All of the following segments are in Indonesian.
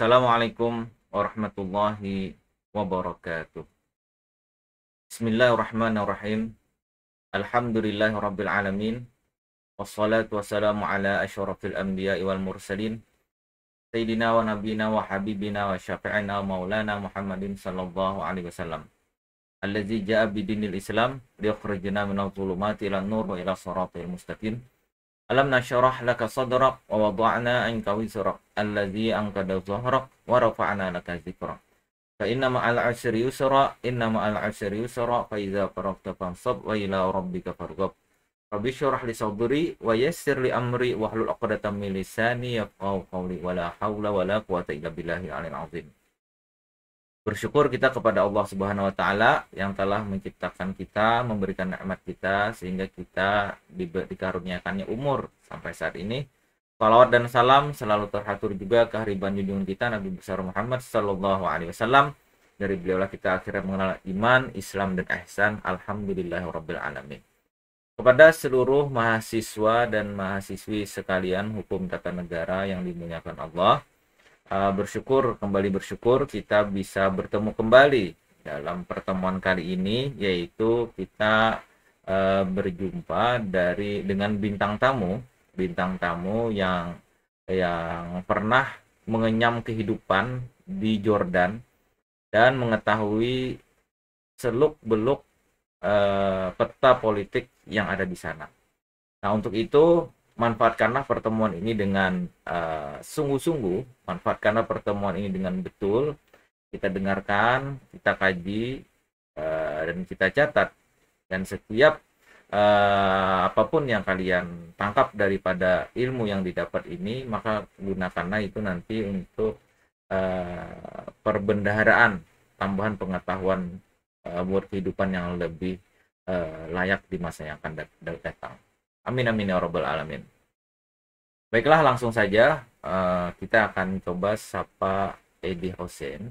Assalamualaikum warahmatullahi wabarakatuh. Bismillahirrahmanirrahim. Alhamdulillahirabbil alamin. Wassalatu wassalamu ala asyrafil anbiya'i wal mursalin. Sayyidina wa nabiyina wa habibina wa syafi'ina wa maulana Muhammadin sallallahu alaihi wasallam. Allazi ja'a bidinil Islam liukhrijana minadh dhulumati ilan nur wa ila siratal mustaqim. Alam nasyrah laka sadrak wa wada'na anka wizrak allazi anqadha dhahrak wa rafa'na laka dzikrak. Fa inna ma'al 'usri yusra, inna ma'al 'usri yusra, fa idza faragta fansab wa ila rabbika farghab. Rabbi shrah li sadri wa yassir li amri wahlul 'uqdatam min lisani yafqahu qawli wa la haula wa la quwwata illa billahil 'aliyyil 'azim. Bersyukur kita kepada Allah Subhanahu wa taala yang telah menciptakan kita, memberikan nikmat kita sehingga kita dikaruniakannya umur sampai saat ini. Salawat dan salam selalu terhatur juga ke hariban junjungan kita Nabi besar Muhammad sallallahu alaihi wasallam. Dari beliaulah kita akhirnya mengenal iman, Islam dan ihsan. Alhamdulillahirabbil alamin. Kepada seluruh mahasiswa dan mahasiswi sekalian hukum tata negara yang dimuliakan Allah, kembali bersyukur kita bisa bertemu kembali dalam pertemuan kali ini, yaitu kita berjumpa dengan bintang tamu yang pernah mengenyam kehidupan di Jordan dan mengetahui seluk-beluk peta politik yang ada di sana. Nah, untuk itu manfaatkanlah pertemuan ini dengan sungguh-sungguh, manfaatkanlah pertemuan ini dengan betul. Kita dengarkan, kita kaji, dan kita catat. Dan setiap apapun yang kalian tangkap daripada ilmu yang didapat ini, maka gunakanlah itu nanti untuk perbendaharaan, tambahan pengetahuan buat kehidupan yang lebih layak di masa yang akan datang. Amin amin ya rabbal alamin. Baiklah, langsung saja kita akan coba sapa Edi Hussein.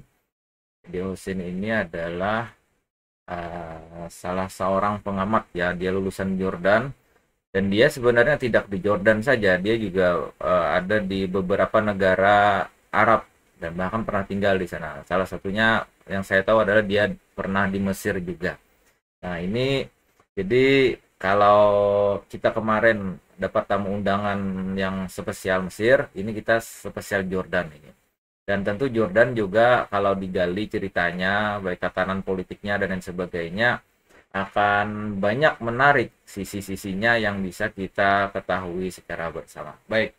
Edi Hussein ini adalah salah seorang pengamat ya. Dia lulusan Jordan dan dia sebenarnya tidak di Jordan saja, dia juga ada di beberapa negara Arab dan bahkan pernah tinggal di sana. Salah satunya yang saya tahu adalah dia pernah di Mesir juga. Nah, ini jadi kalau kita kemarin dapat tamu undangan yang spesial Mesir, ini kita spesial Jordan ini. Dan tentu Jordan juga kalau digali ceritanya, baik tatanan politiknya dan lain sebagainya, akan banyak menarik sisi-sisinya yang bisa kita ketahui secara bersama. Baik,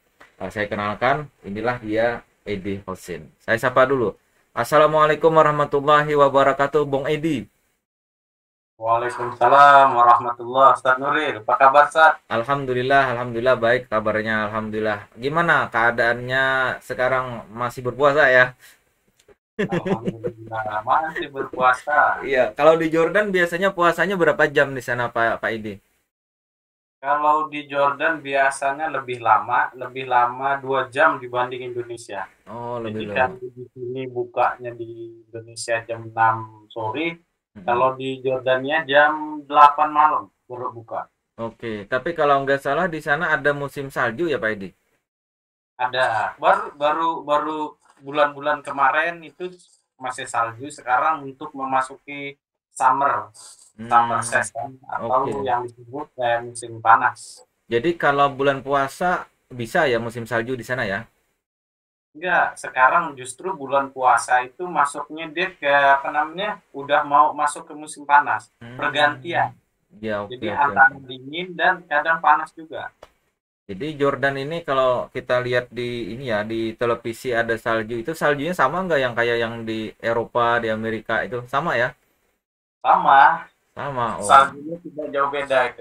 saya kenalkan, inilah dia Edi Hussein. Saya sapa dulu. Assalamualaikum warahmatullahi wabarakatuh, Bung Edi. Waalaikumsalam warahmatullahi wabarakatuh. Ustaz Nuril, apa kabar, Ustaz? Alhamdulillah baik kabarnya, alhamdulillah. Gimana keadaannya sekarang, masih berpuasa ya? Alhamdulillah, masih berpuasa. Iya, kalau di Jordan biasanya puasanya berapa jam di sana Pak Edi? Kalau di Jordan biasanya lebih lama 2 jam dibanding Indonesia. Oh, lebih Jadi kan lama. di sini bukanya di Indonesia jam 6 sore, Mm-mm. kalau di Jordania jam 8 malam baru buka. Oke, tapi kalau nggak salah di sana ada musim salju ya Pak Edi? Ada baru bulan-bulan kemarin itu masih salju, sekarang untuk memasuki summer summer Hmm, season atau oke. yang disebut musim panas. Jadi kalau bulan puasa bisa ya musim salju di sana ya? Enggak, sekarang justru bulan puasa itu masuknya dia ke apa namanya udah mau masuk ke musim panas, Hmm, pergantian. ya Jadi oke oke antara oke. dingin dan kadang panas juga. Jadi Jordan ini kalau kita lihat di ini ya di televisi ada salju, itu saljunya sama nggak yang kayak yang di Eropa, di Amerika itu sama ya? Sama, Sama. Oh, saljunya tidak jauh beda itu.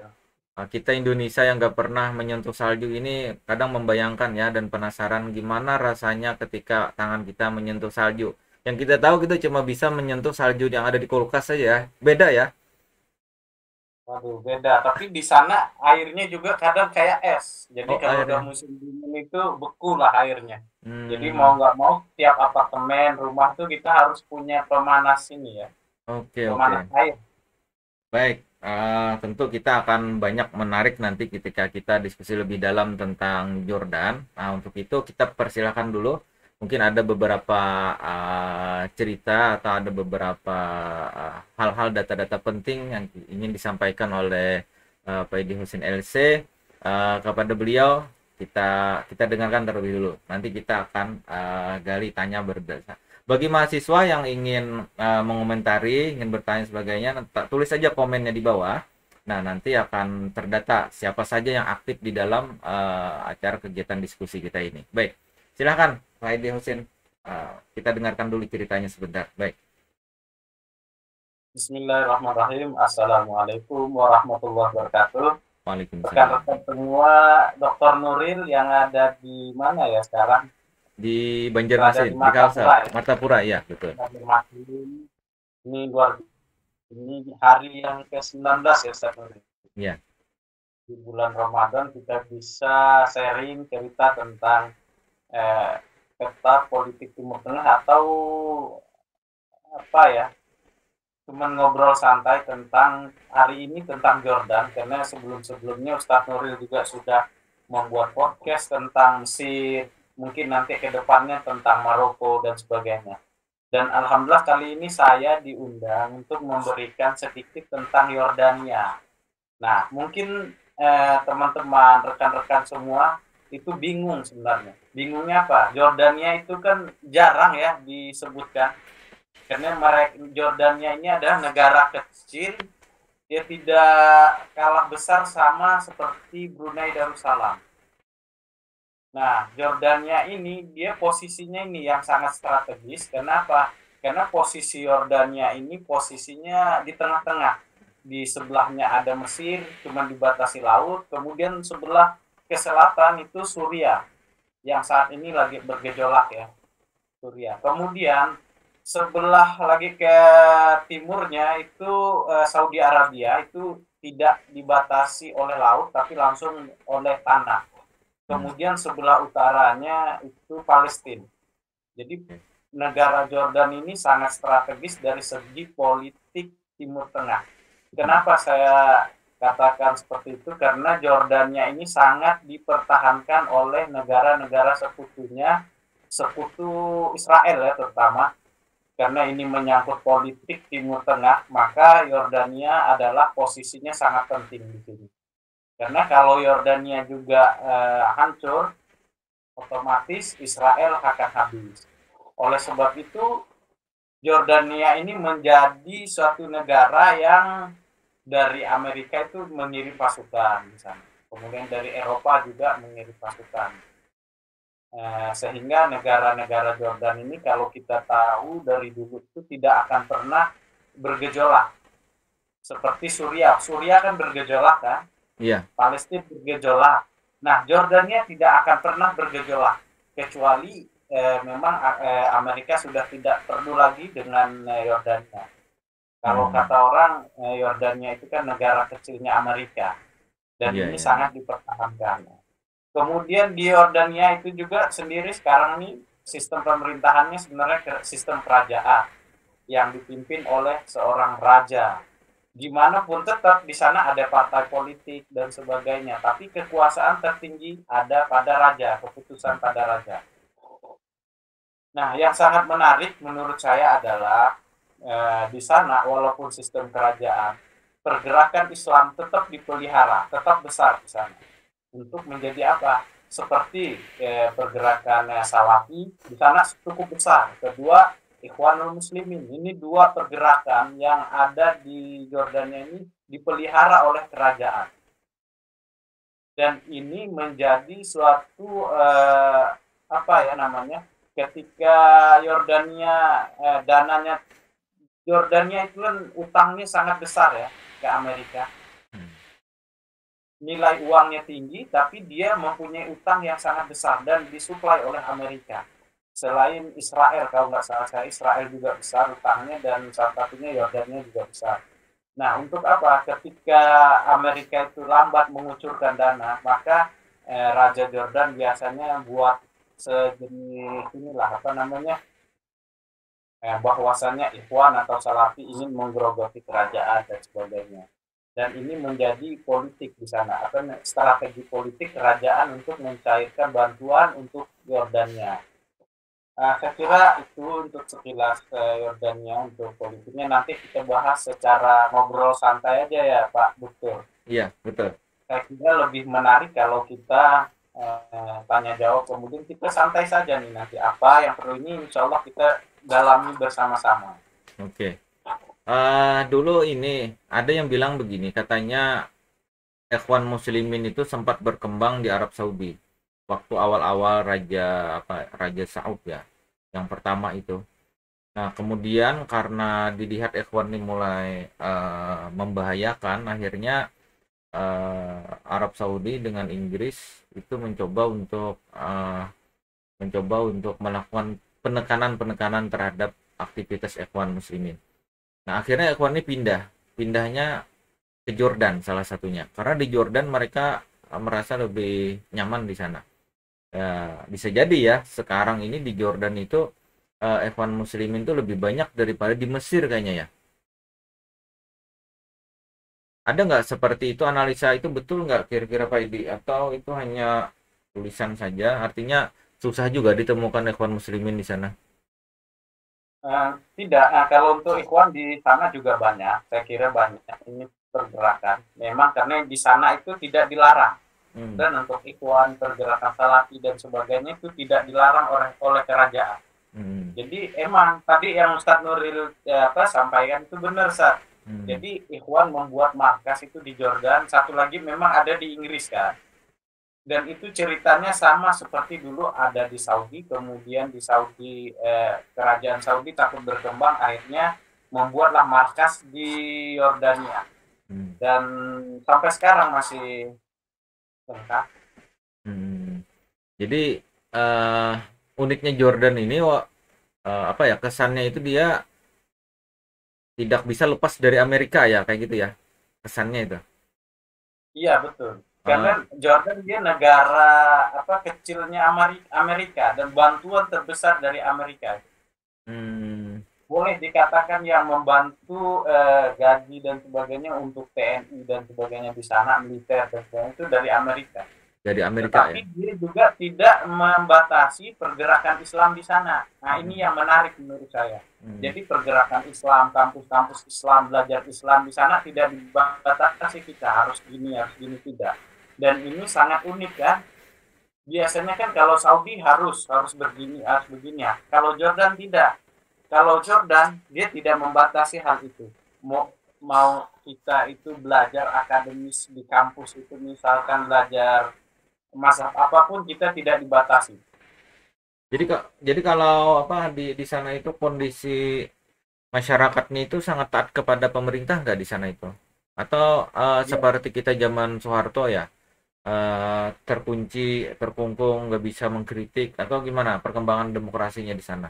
nah, kita Indonesia yang nggak pernah menyentuh salju ini kadang membayangkan ya dan penasaran gimana rasanya ketika tangan kita menyentuh salju. Yang kita tahu kita cuma bisa menyentuh salju yang ada di kulkas saja ya. Beda ya? Waduh, beda. Tapi di sana airnya juga kadang kayak es. Jadi Oh, kalau udah airnya. musim dingin itu beku lah airnya. Jadi mau Hmm, nggak mau tiap apartemen, rumah tuh kita harus punya pemanas ini ya, oke oke. pemanas air. Baik, tentu kita akan banyak menarik nanti ketika kita diskusi lebih dalam tentang Jordan. Nah, untuk itu kita persilakan dulu mungkin ada beberapa cerita atau ada beberapa hal-hal data-data penting yang ingin disampaikan oleh Pak Edi Husin LC kepada beliau. Kita dengarkan terlebih dulu. Nanti kita akan gali tanya berdasar. Bagi mahasiswa yang ingin mengomentari, ingin bertanya sebagainya, tulis saja komennya di bawah. Nah, nanti akan terdata siapa saja yang aktif di dalam acara kegiatan diskusi kita ini. Baik, silahkan Pak Edi Husin. Kita dengarkan dulu ceritanya sebentar. Baik. Bismillahirrahmanirrahim. Assalamualaikum warahmatullahi wabarakatuh. Waalaikumsalam. Rekan-rekan semua, Dr. Nuril yang ada di mana ya sekarang? Di Berada Banjarmasin, di di Kalsel, Martapura ya. Martapura, ya betul. Banjarmasin. Ini hari yang ke-19 ya Ustaz Nuril. Iya. Di bulan Ramadan kita bisa sharing cerita tentang peta politik Timur Tengah atau apa ya? Cuman ngobrol santai tentang hari ini tentang Jordan, karena sebelum-sebelumnya Ustadz Nuril juga sudah membuat podcast tentang Mesir, mungkin nanti ke depannya tentang Maroko dan sebagainya. Dan alhamdulillah kali ini saya diundang untuk memberikan sedikit tentang Yordania. Nah, mungkin teman-teman, rekan-rekan semua itu bingung sebenarnya. Bingungnya apa? Yordania itu kan jarang ya disebutkan. Karena Jordania ini adalah negara kecil, dia tidak kalah besar sama seperti Brunei Darussalam. Nah, Jordania ini dia posisinya ini yang sangat strategis. Kenapa? Karena posisi Jordania ini posisinya di tengah-tengah. Di sebelahnya ada Mesir, cuma dibatasi laut. Kemudian sebelah ke selatan itu Suriah, yang saat ini lagi bergejolak ya, Suriah. Kemudian sebelah lagi ke timurnya itu Saudi Arabia, itu tidak dibatasi oleh laut tapi langsung oleh tanah. Kemudian sebelah utaranya itu Palestina. Jadi negara Jordan ini sangat strategis dari segi politik Timur Tengah. Kenapa saya katakan seperti itu? Karena Jordania ini sangat dipertahankan oleh negara-negara sekutunya, sekutu Israel ya terutama. Karena ini menyangkut politik Timur Tengah, maka Yordania adalah posisinya sangat penting di sini. Karena kalau Yordania juga hancur, otomatis Israel akan habis. Oleh sebab itu, Yordania ini menjadi suatu negara yang dari Amerika itu mengirim pasukan misalnya. Kemudian dari Eropa juga mengirim pasukan. Sehingga negara-negara Jordan ini kalau kita tahu dari dulu itu tidak akan pernah bergejolak. Seperti Suriah. Suriah kan bergejolak kan? Iya. Palestina bergejolak. Nah, Jordania tidak akan pernah bergejolak. Kecuali memang Amerika sudah tidak perlu lagi dengan Yordania. Kalau kata orang, Yordania itu kan negara kecilnya Amerika. Dan ini sangat dipertahankan. Kemudian di Yordania itu juga sendiri sekarang ini sistem pemerintahannya sebenarnya sistem kerajaan yang dipimpin oleh seorang raja. Gimana pun tetap di sana ada partai politik dan sebagainya, tapi kekuasaan tertinggi ada pada raja, keputusan pada raja. Nah, yang sangat menarik menurut saya adalah di sana walaupun sistem kerajaan, pergerakan Islam tetap dipelihara, tetap besar di sana. Untuk menjadi apa? Seperti pergerakan Salafi di sana cukup besar. Kedua, Ikhwanul Muslimin. Ini dua pergerakan yang ada di Jordania ini dipelihara oleh kerajaan. Dan ini menjadi suatu apa ya namanya? Ketika Yordania dananya Jordania itu kan utangnya sangat besar ya ke Amerika. Nilai uangnya tinggi, tapi dia mempunyai utang yang sangat besar dan disuplai oleh Amerika. Selain Israel, kalau nggak salah saya, Israel juga besar utangnya dan salah satunya Yordania juga besar. Nah, untuk apa? Ketika Amerika itu lambat mengucurkan dana, maka Raja Jordan biasanya buat sejenis inilah apa namanya, bahwasannya Ikhwan atau Salafi ingin menggerogoti kerajaan dan sebagainya. Dan ini menjadi politik di sana, apa strategi politik kerajaan untuk mencairkan bantuan untuk Yordania. Saya kira itu untuk sekilas Yordania untuk politiknya nanti kita bahas secara ngobrol santai aja ya Pak. Betul. Iya, betul. Saya kira lebih menarik kalau kita tanya jawab kemudian kita santai saja nih nanti apa yang perlu ini insya Allah kita dalami bersama-sama. Oke. Dulu ini ada yang bilang begini, katanya Ikhwan Muslimin itu sempat berkembang di Arab Saudi waktu awal-awal Raja Saud ya, yang pertama itu. Nah, kemudian karena dilihat Ikhwan ini mulai membahayakan, akhirnya Arab Saudi dengan Inggris itu mencoba untuk melakukan penekanan-penekanan terhadap aktivitas Ikhwan Muslimin. Nah, akhirnya Ikhwan ini pindahnya ke Jordan salah satunya. Karena di Jordan mereka merasa lebih nyaman di sana. Ya, bisa jadi ya, sekarang ini di Jordan itu Ikhwan Muslimin itu lebih banyak daripada di Mesir kayaknya ya. Ada nggak seperti itu, analisa itu betul nggak kira-kira Pak Idi? Atau itu hanya tulisan saja? Artinya susah juga ditemukan Ikhwan Muslimin di sana. Tidak, kalau untuk Ikhwan di sana juga banyak, saya kira banyak ini pergerakan. Memang karena di sana itu tidak dilarang. Hmm. Dan untuk Ikhwan, pergerakan Salafi dan sebagainya itu tidak dilarang oleh kerajaan. Hmm. Jadi emang tadi yang Ustadz Nuril sampaikan itu benar Ustadz. Hmm. Jadi Ikhwan membuat markas itu di Jordan, satu lagi memang ada di Inggris kan. Dan itu ceritanya sama seperti dulu ada di Saudi, kemudian di Saudi kerajaan Saudi takut berkembang, akhirnya membuatlah markas di Yordania Hmm. dan sampai sekarang masih lengkap. Hmm. Jadi eh uniknya Jordan ini apa ya, kesannya itu dia tidak bisa lepas dari Amerika ya, kayak gitu ya kesannya itu. Iya betul. Karena Eh, Jordan dia negara kecilnya Amerika dan bantuan terbesar dari Amerika. hmm, Boleh dikatakan yang membantu gaji dan sebagainya untuk TNI dan sebagainya di sana militer dan sebagainya itu dari Amerika. dari Amerika Tetapi ya. dia juga tidak membatasi pergerakan Islam di sana. Nah ini Hmm. yang menarik menurut saya. Hmm. Jadi pergerakan Islam, kampus-kampus Islam, belajar Islam di sana tidak dibatasi kita harus gini tidak. Dan ini sangat unik kan. Biasanya kan kalau Saudi harus begini ya. Kalau Jordan tidak. Kalau Jordan dia tidak membatasi hal itu. Mau kita itu belajar akademis di kampus itu misalkan belajar mazhab apapun kita tidak dibatasi. Jadi kalau apa di sana itu kondisi masyarakatnya itu sangat taat kepada pemerintah nggak di sana itu? Atau Ya, seperti kita zaman Soeharto ya, terkunci, terkungkung, nggak bisa mengkritik atau gimana perkembangan demokrasinya di sana,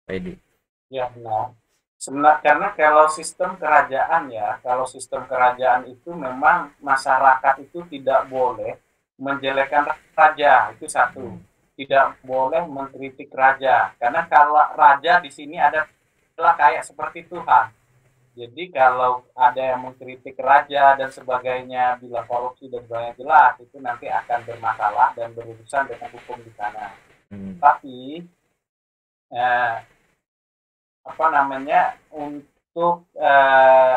Pak Edi? ya benar. Sebenarnya karena kalau sistem kerajaan itu memang masyarakat itu tidak boleh menjelekkan raja, itu satu. Hmm. Tidak boleh mengkritik raja, karena kalau raja di sini adalah kayak seperti Tuhan. Jadi kalau ada yang mengkritik raja dan sebagainya, bila korupsi dan sebagainya jelas, itu nanti akan bermasalah dan berurusan dengan hukum di sana. Hmm. Tapi eh, untuk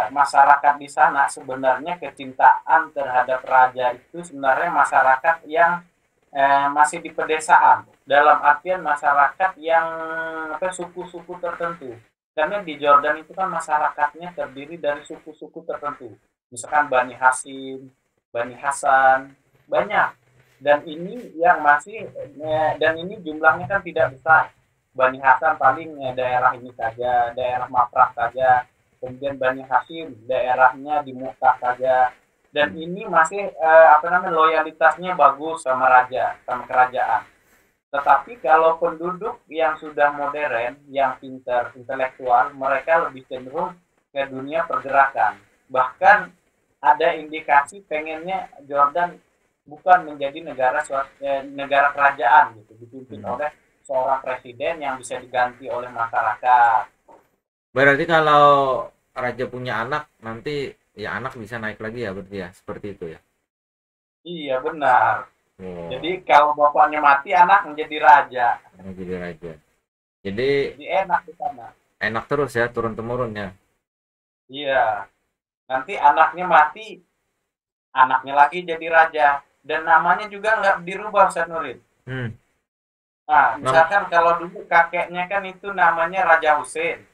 masyarakat di sana sebenarnya kecintaan terhadap raja itu sebenarnya masyarakat yang masih di pedesaan, dalam artian masyarakat yang suku-suku tertentu, karena di Jordan itu kan masyarakatnya terdiri dari suku-suku tertentu, misalkan Bani Hasim, Bani Hasan, banyak. Dan ini yang masih dan ini jumlahnya kan tidak besar. Bani Hasan paling daerah ini saja, daerah Mafraq saja. Kemudian Bani Hasim daerahnya di Muka saja. Dan Hmm. ini masih loyalitasnya bagus sama raja, sama kerajaan. Tetapi kalau penduduk yang sudah modern, yang pintar, intelektual, mereka lebih cenderung ke dunia pergerakan. Bahkan ada indikasi pengennya Jordan bukan menjadi negara kerajaan gitu, dipimpin Hmm. oleh seorang presiden yang bisa diganti oleh masyarakat. Berarti kalau raja punya anak nanti ya anak bisa naik lagi ya berarti ya seperti itu ya. Iya benar. Jadi Oh, kalau bapaknya mati, anak menjadi raja. jadi raja. Jadi Jadi enak di sana. enak terus ya turun temurun ya. Iya. Nanti anaknya mati, anaknya lagi jadi raja. Dan namanya juga nggak dirubah, Ustaz Nuril. Hmm. Nah, Nam misalkan kalau dulu kakeknya kan itu namanya Raja Hussein.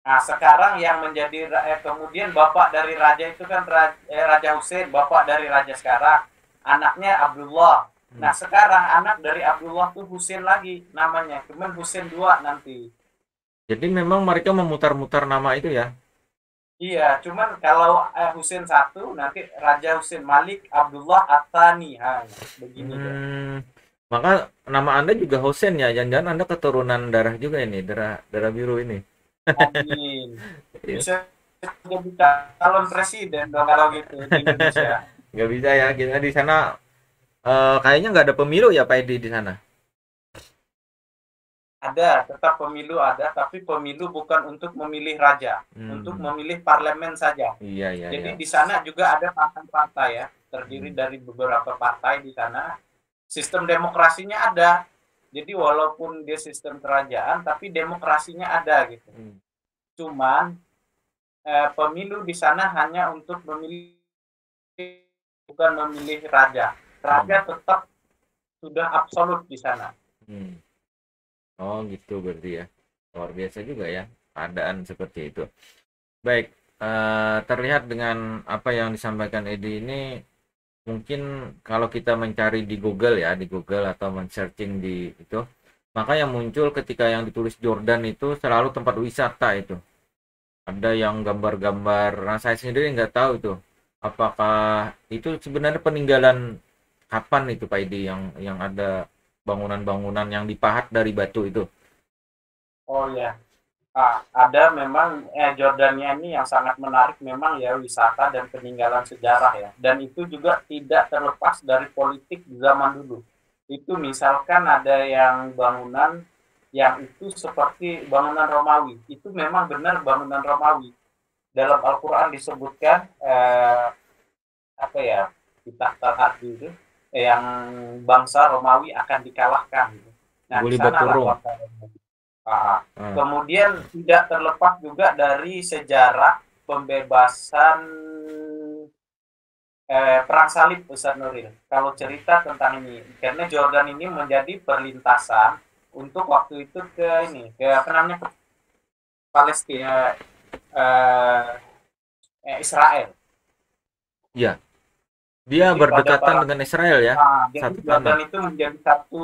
Nah, sekarang yang menjadi kemudian bapak dari raja itu kan Raja Hussein, bapak dari raja sekarang. Anaknya Abdullah. hmm. Nah, sekarang anak dari Abdullah tuh Hussein lagi namanya. Cuman Hussein 2 nanti. Jadi memang mereka memutar-mutar nama itu ya. Iya, cuman kalau Hussein 1 nanti Raja Hussein Malik Abdullah At-Thani. Nah, begini dia. Hmm. Maka nama Anda juga Hosen ya. Jangan-jangan Anda keturunan darah juga ini, darah darah biru ini. Amin. Iya. Bisa jadi calon presiden dong kalau gitu di Indonesia. Nggak bisa ya. Kita di sana kayaknya nggak ada pemilu ya Pak Edi di sana. Ada, tetap pemilu ada, tapi pemilu bukan untuk memilih raja, untuk Hmm. memilih parlemen saja. Iya iya Jadi iya. di sana juga ada partai-partai ya, terdiri Hmm. dari beberapa partai di sana. Sistem demokrasinya ada. Jadi walaupun dia sistem kerajaan, tapi demokrasinya ada gitu. Hmm. Cuman pemilu di sana hanya untuk memilih, bukan memilih raja. Raja Hmm. tetap sudah absolut di sana. Hmm. Oh gitu berarti ya. Luar biasa juga ya keadaan seperti itu. Baik, terlihat dengan apa yang disampaikan Edi ini, mungkin kalau kita mencari di Google ya, di Google atau men-searching di itu, maka yang muncul ketika yang ditulis Jordan itu selalu tempat wisata itu. Ada yang gambar-gambar, nah saya sendiri nggak tahu itu. Apakah itu sebenarnya peninggalan kapan itu Pak Edi yang ada bangunan-bangunan yang dipahat dari batu itu? Oh ya, ada memang Jordania ini yang sangat menarik memang ya wisata dan peninggalan sejarah ya. Dan itu juga tidak terlepas dari politik di zaman dulu. Itu misalkan ada yang bangunan yang itu seperti bangunan Romawi. Itu memang benar bangunan Romawi. Dalam Al-Quran disebutkan apa ya, kita terhad itu yang bangsa Romawi akan dikalahkan. Nah di Guli sanalah Baturung. bangsa Romawi. Ah, Kemudian tidak terlepas juga dari sejarah pembebasan perang salib Ustaz Nuril. Kalau cerita tentang ini, karena Jordan ini menjadi perlintasan untuk waktu itu ke ini, ke apa namanya, ke Palestina, eh, Israel. iya, dia Jadi pada berdekatan para dengan Israel ya, jadi satu tanah. Jordan itu menjadi satu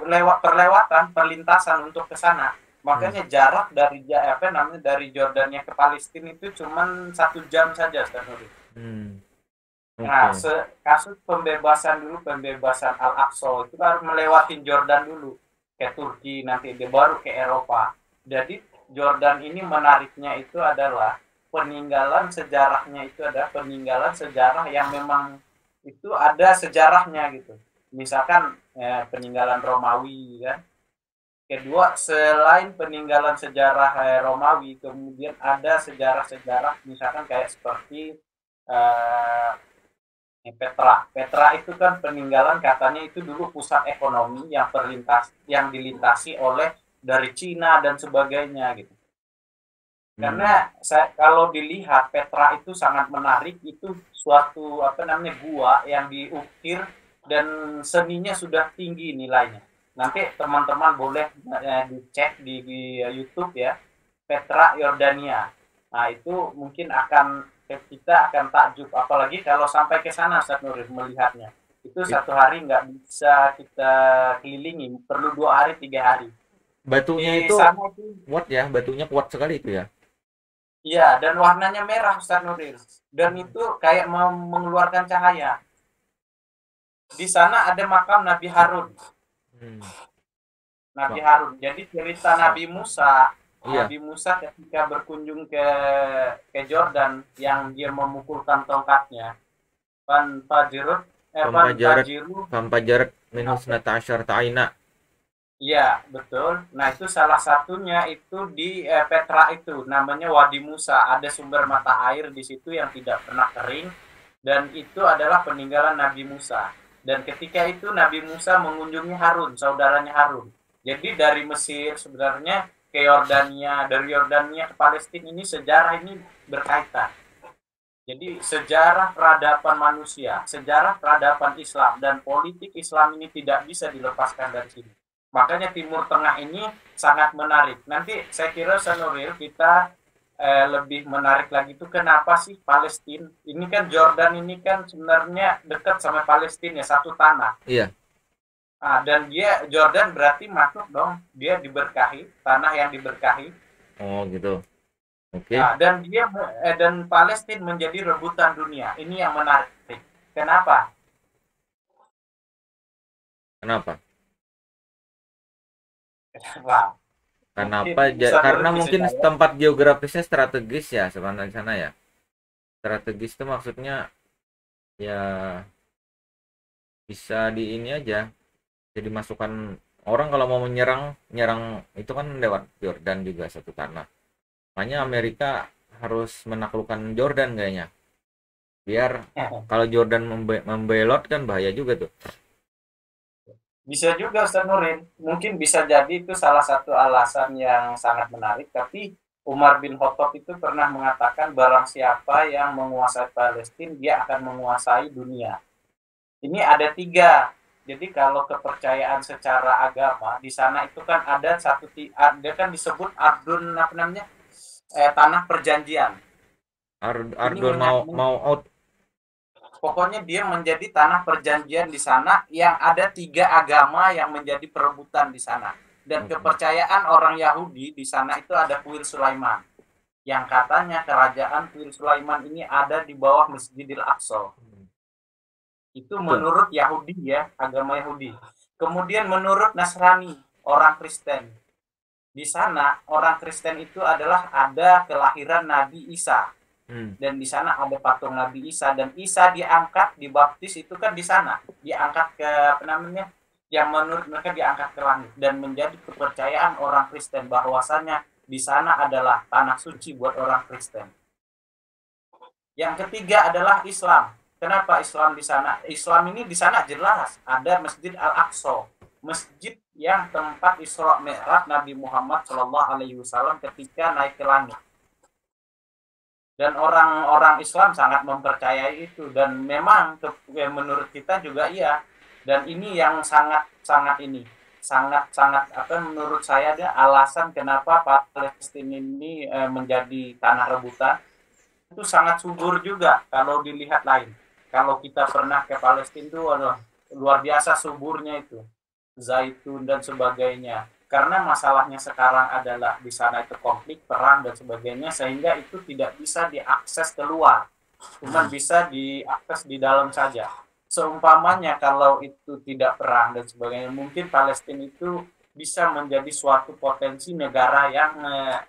lewat perlewatan perlintasan untuk ke sana. Hmm. Makanya jarak dari apa namanya dari Jordania ke Palestina itu cuma 1 jam saja, Ustaz Nuri. Hmm. Nah, Oke. kasus pembebasan dulu, pembebasan Al-Aqsa itu harus melewati Jordan dulu ke Turki, nanti dia baru ke Eropa. Jadi Jordan ini menariknya itu adalah peninggalan sejarahnya, itu ada peninggalan sejarah yang memang itu ada sejarahnya gitu. Misalkan peninggalan Romawi kan. Kedua, selain peninggalan sejarah Romawi, kemudian ada sejarah-sejarah misalkan kayak seperti eh, Petra. Petra itu kan peninggalan, katanya itu dulu pusat ekonomi yang dilintasi oleh dari Cina dan sebagainya gitu. Hmm. Karena kalau dilihat Petra itu sangat menarik, itu suatu apa namanya gua yang diukir dan seninya sudah tinggi nilainya. Nanti teman-teman boleh dicek di YouTube ya, Petra Yordania. Nah itu mungkin kita akan takjub, apalagi kalau sampai ke sana Ustaz Nurul melihatnya. Itu It- 1 hari nggak bisa kita kelilingi, perlu 2 hari 3 hari. Batunya Di itu sana itu kuat ya, batunya kuat sekali itu ya. iya, dan warnanya merah Ustaz Nuril. Dan itu kayak mengeluarkan cahaya. Di sana ada makam Nabi Harun. Hmm. Nabi Wah, Harun. Jadi cerita Nabi Musa, iya, ketika berkunjung ke Jordan yang dia memukulkan tongkatnya, Fanfajiru, Fampajarat Fanfajiru, Fampajarat minus nata asyar ta'ina. iya betul. Nah itu salah satunya itu di Petra itu, namanya Wadi Musa. Ada sumber mata air di situ yang tidak pernah kering, dan itu adalah peninggalan Nabi Musa. Dan ketika itu Nabi Musa mengunjungi Harun, saudaranya Harun. Jadi dari Mesir sebenarnya ke Yordania, dari Yordania ke Palestina ini sejarah ini berkaitan. Jadi sejarah peradaban manusia, sejarah peradaban Islam dan politik Islam ini tidak bisa dilepaskan dari sini. Makanya Timur Tengah ini sangat menarik. Nanti saya kira Sanuril kita lebih menarik lagi itu kenapa sih Palestina? Ini kan Jordan ini kan sebenarnya dekat sama Palestina ya, satu tanah. Iya. Dan dia Jordan berarti masuk dong, dia diberkahi, tanah yang diberkahi. Oh gitu. Oke. Dan dia dan Palestina menjadi rebutan dunia. Ini yang menarik. Kenapa? Kenapa? Wah, Kenapa? mungkin bisa Karena nurut bisa mungkin jawab. tempat geografisnya strategis ya sebenarnya sana ya. Strategis itu maksudnya ya bisa di ini aja. Jadi masukan orang kalau mau nyerang itu kan lewat Jordan juga satu tanah. Makanya Amerika harus menaklukkan Jordan kayaknya. Biar kalau Jordan membelot kan bahaya juga tuh. Bisa juga Ustaz Nurin. Mungkin bisa jadi itu salah satu alasan yang sangat menarik. Tapi Umar bin Khattab itu pernah mengatakan barang siapa yang menguasai Palestina, dia akan menguasai dunia. Ini ada tiga. Jadi kalau kepercayaan secara agama di sana itu kan ada ada kan disebut ardun apa namanya tanah perjanjian. Ini Ardol mau out. pokoknya dia menjadi tanah perjanjian di sana yang ada tiga agama yang menjadi perebutan di sana. Dan kepercayaan orang Yahudi di sana itu ada kuil Sulaiman. Yang katanya kerajaan kuil Sulaiman ini ada di bawah Masjidil Aqsa. Itu menurut Yahudi ya, agama Yahudi. Kemudian menurut Nasrani, orang Kristen. Di sana orang Kristen itu adalah ada kelahiran Nabi Isa. Dan di sana ada patung Nabi Isa dan Isa diangkat dibaptis itu kan di sana, diangkat ke apa namanya? Yang menurut mereka diangkat ke langit dan menjadi kepercayaan orang Kristen bahwasanya di sana adalah tanah suci buat orang Kristen. Yang ketiga adalah Islam. Kenapa Islam di sana? Islam ini di sana jelas ada Masjid Al-Aqsa, masjid yang tempat Isra Mi'raj Nabi Muhammad SAW ketika naik ke langit. Dan orang-orang Islam sangat mempercayai itu dan memang menurut kita juga iya. Dan ini yang sangat ini sangat apa menurut saya ada alasan kenapa Palestina ini menjadi tanah rebutan. Itu sangat subur juga kalau dilihat lain. Kalau kita pernah ke Palestina itu luar biasa suburnya itu. Zaitun dan sebagainya. Karena masalahnya sekarang adalah di sana itu konflik, perang dan sebagainya sehingga itu tidak bisa diakses keluar. Cuma bisa diakses di dalam saja. Seumpamanya kalau itu tidak perang dan sebagainya, mungkin Palestina itu bisa menjadi suatu potensi negara yang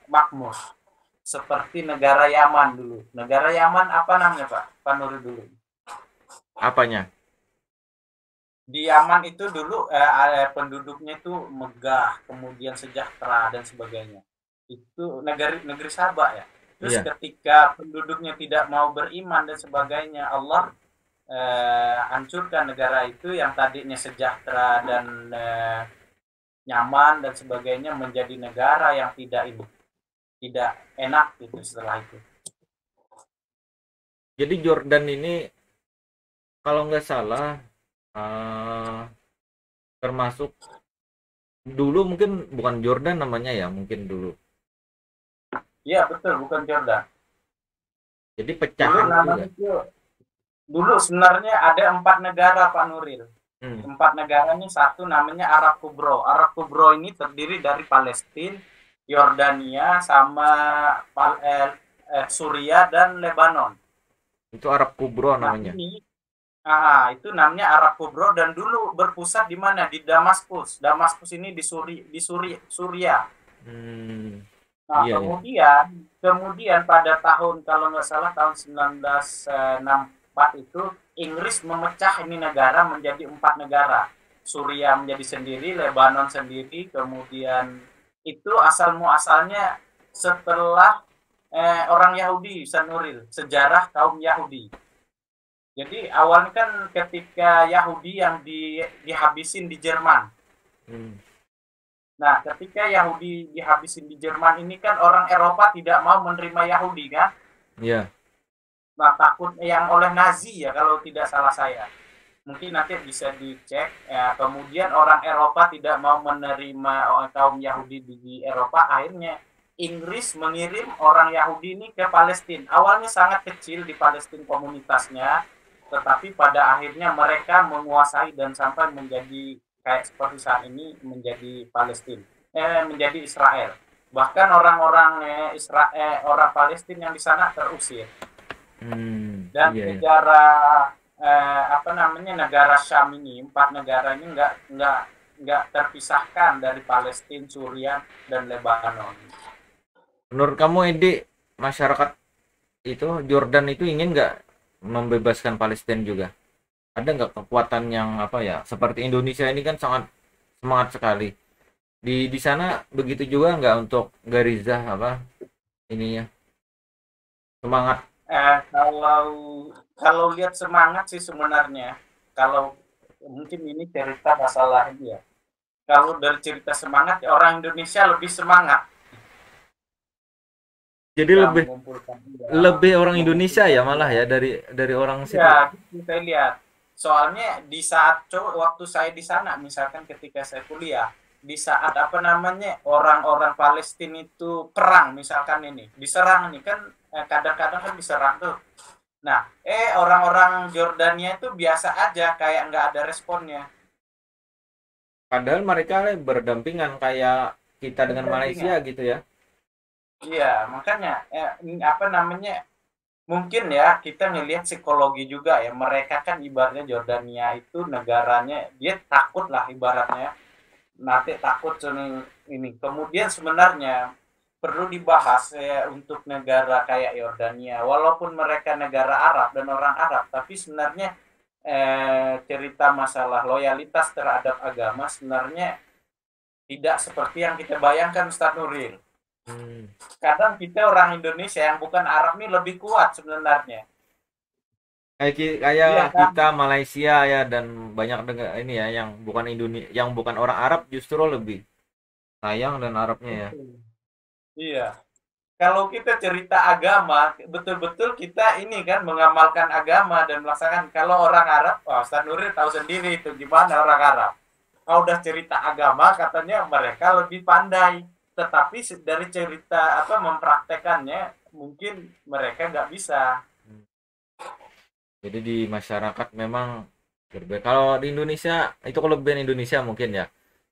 makmur. Seperti negara Yaman dulu. Negara Yaman apa namanya Pak? Pak Nuri dulu. Apanya? Di Yaman itu dulu penduduknya itu megah, kemudian sejahtera dan sebagainya. Itu negeri Sabah ya. Terus ketika penduduknya tidak mau beriman dan sebagainya, Allah hancurkan negara itu yang tadinya sejahtera dan nyaman dan sebagainya menjadi negara yang tidak enak gitu setelah itu. Jadi Jordan ini kalau nggak salah termasuk dulu mungkin bukan Jordan namanya ya mungkin dulu. Iya betul bukan Jordan. Jadi pecahan juga. Dulu sebenarnya ada 4 negara Pak Nuril. 4 negara ini satu namanya Arab Kubro. Arab Kubro ini terdiri dari Palestina, Yordania, sama Suriah dan Lebanon. Itu Arab Kubro namanya. Itu namanya Arab Kubro dan dulu berpusat di mana? Di Damaskus. Damaskus ini di Suriah. Kemudian pada tahun kalau nggak salah tahun 1964 itu Inggris memecah ini negara menjadi 4 negara. Suriah menjadi sendiri, Lebanon sendiri, kemudian itu asal muasalnya setelah orang Yahudi, Sanuril, sejarah kaum Yahudi. Jadi awalnya kan ketika Yahudi yang dihabisin di Jerman. Nah, ketika Yahudi dihabisin di Jerman ini kan orang Eropa tidak mau menerima Yahudi kan? Iya. Nah, takut yang oleh Nazi ya kalau tidak salah saya. Mungkin nanti bisa dicek. Ya, kemudian orang Eropa tidak mau menerima kaum Yahudi di Eropa, akhirnya Inggris mengirim orang Yahudi ini ke Palestina. Awalnya sangat kecil di Palestina komunitasnya, tetapi pada akhirnya mereka menguasai dan sampai menjadi kayak seperti saat ini menjadi Palestina, menjadi Israel. Bahkan orang-orang orang Palestina yang di sana terusir. Dan Iya ya. negara apa namanya negara Syam ini, empat negara ini nggak terpisahkan dari Palestina, Suriah, dan Lebanon. Menurut kamu, Edi, masyarakat itu Jordan itu ingin nggak membebaskan Palestina juga? Ada nggak kekuatan yang apa ya? Seperti Indonesia ini kan sangat semangat sekali. Di sana begitu juga nggak untuk Garizah apa ininya semangat? Kalau kalau lihat semangat sih sebenarnya, kalau mungkin ini cerita masalah ini ya. Kalau dari cerita semangat, ya orang Indonesia lebih semangat Jadi kita lebih mengumpulkan uang, lebih orang Indonesia ya mengumpulkan malah ya uang. dari orang situ. Ya, gitu saya lihat. Soalnya di saat waktu saya di sana, misalkan ketika saya kuliah, di saat apa namanya orang-orang Palestina itu perang, misalkan ini diserang nih kan kadang-kadang kan diserang tuh. Nah, orang-orang Jordania itu biasa aja, kayak nggak ada responnya. Padahal mereka berdampingan kayak kita dengan Malaysia Berdampingan. gitu ya. Iya, makanya apa namanya mungkin ya kita ngelihat psikologi juga ya. Mereka kan ibaratnya Jordania itu negaranya dia takut lah ibaratnya nanti takut ini. Kemudian sebenarnya perlu dibahas ya untuk negara kayak Yordania, walaupun mereka negara Arab dan orang Arab, tapi sebenarnya cerita masalah loyalitas terhadap agama sebenarnya tidak seperti yang kita bayangkan, Ustaz Nuril. Hmm. Kadang kita orang Indonesia yang bukan Arab ini lebih kuat sebenarnya. Kayak Iya kan? kita Malaysia ya dan banyak negara ini ya yang bukan Indonesia, yang bukan orang Arab justru lebih sayang dan Arabnya ya. Betul. Iya. Kalau kita cerita agama, betul-betul kita ini kan mengamalkan agama dan melaksanakan. Kalau orang Arab, wah Ustaz Nuril tahu sendiri itu gimana orang Arab. Kalau udah cerita agama, katanya mereka lebih pandai. Tetapi dari cerita apa mempraktekannya, mungkin mereka nggak bisa. Jadi di masyarakat memang berbeda. Kalau di Indonesia itu kelebihan Indonesia mungkin ya.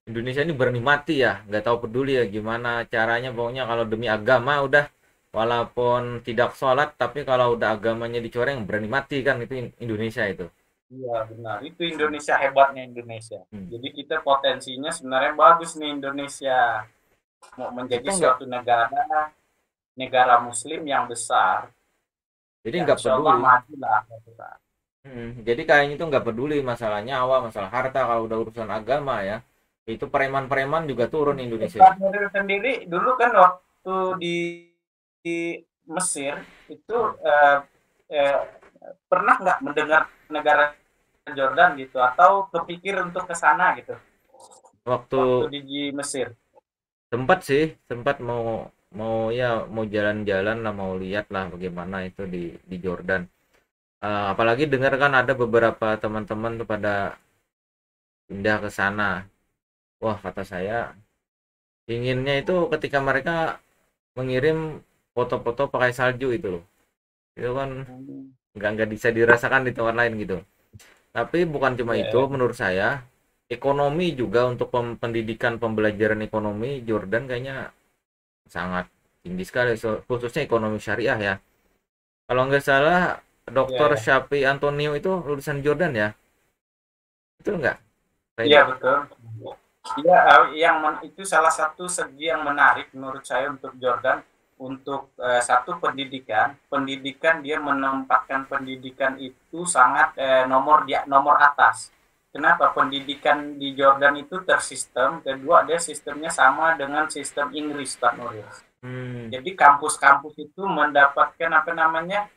Indonesia ini berani mati ya, nggak tahu peduli ya gimana caranya, pokoknya kalau demi agama udah, walaupun tidak sholat tapi kalau udah agamanya dicoreng berani mati kan, itu Indonesia itu. Iya benar, itu Indonesia hebatnya Indonesia. Hmm. Jadi kita potensinya sebenarnya bagus nih Indonesia. Mau menjadi Kita nggak, suatu negara, negara Muslim yang besar, jadi ya nggak insya Allah peduli. maju lah. Jadi kayaknya itu nggak peduli masalah nyawa, masalah harta, kalau udah urusan agama ya. Itu preman-preman juga turun Indonesia. Ustaz Nuril sendiri dulu kan waktu di Mesir itu eh, pernah nggak mendengar negara Jordan gitu atau kepikir untuk ke sana gitu Waktu waktu di Mesir? sempat sih, sempat mau mau ya mau jalan-jalan lah, mau lihat lah bagaimana itu di Jordan. Apalagi dengar kan ada beberapa teman-teman tuh pada pindah ke sana. Wah, kata saya inginnya itu ketika mereka mengirim foto-foto pakai salju itu loh. Itu kan Hmm, nggak bisa dirasakan di tempat lain gitu. Tapi bukan cuma itu, ya, menurut saya ekonomi juga untuk pendidikan, pembelajaran ekonomi Jordan kayaknya sangat tinggi sekali, khususnya ekonomi syariah ya. Kalau nggak salah ya, Dr. ya. Syafi Antonio itu lulusan Jordan ya, betul nggak Iya Freddy? betul. Iya, itu salah satu segi yang menarik menurut saya untuk Jordan untuk satu pendidikan, pendidikan dia menempatkan pendidikan itu sangat nomor atas. Kenapa? Pendidikan di Jordan itu tersistem. Kedua, dia sistemnya sama dengan sistem Inggris, Pak Nuril. Hmm. Jadi kampus-kampus itu mendapatkan apa namanya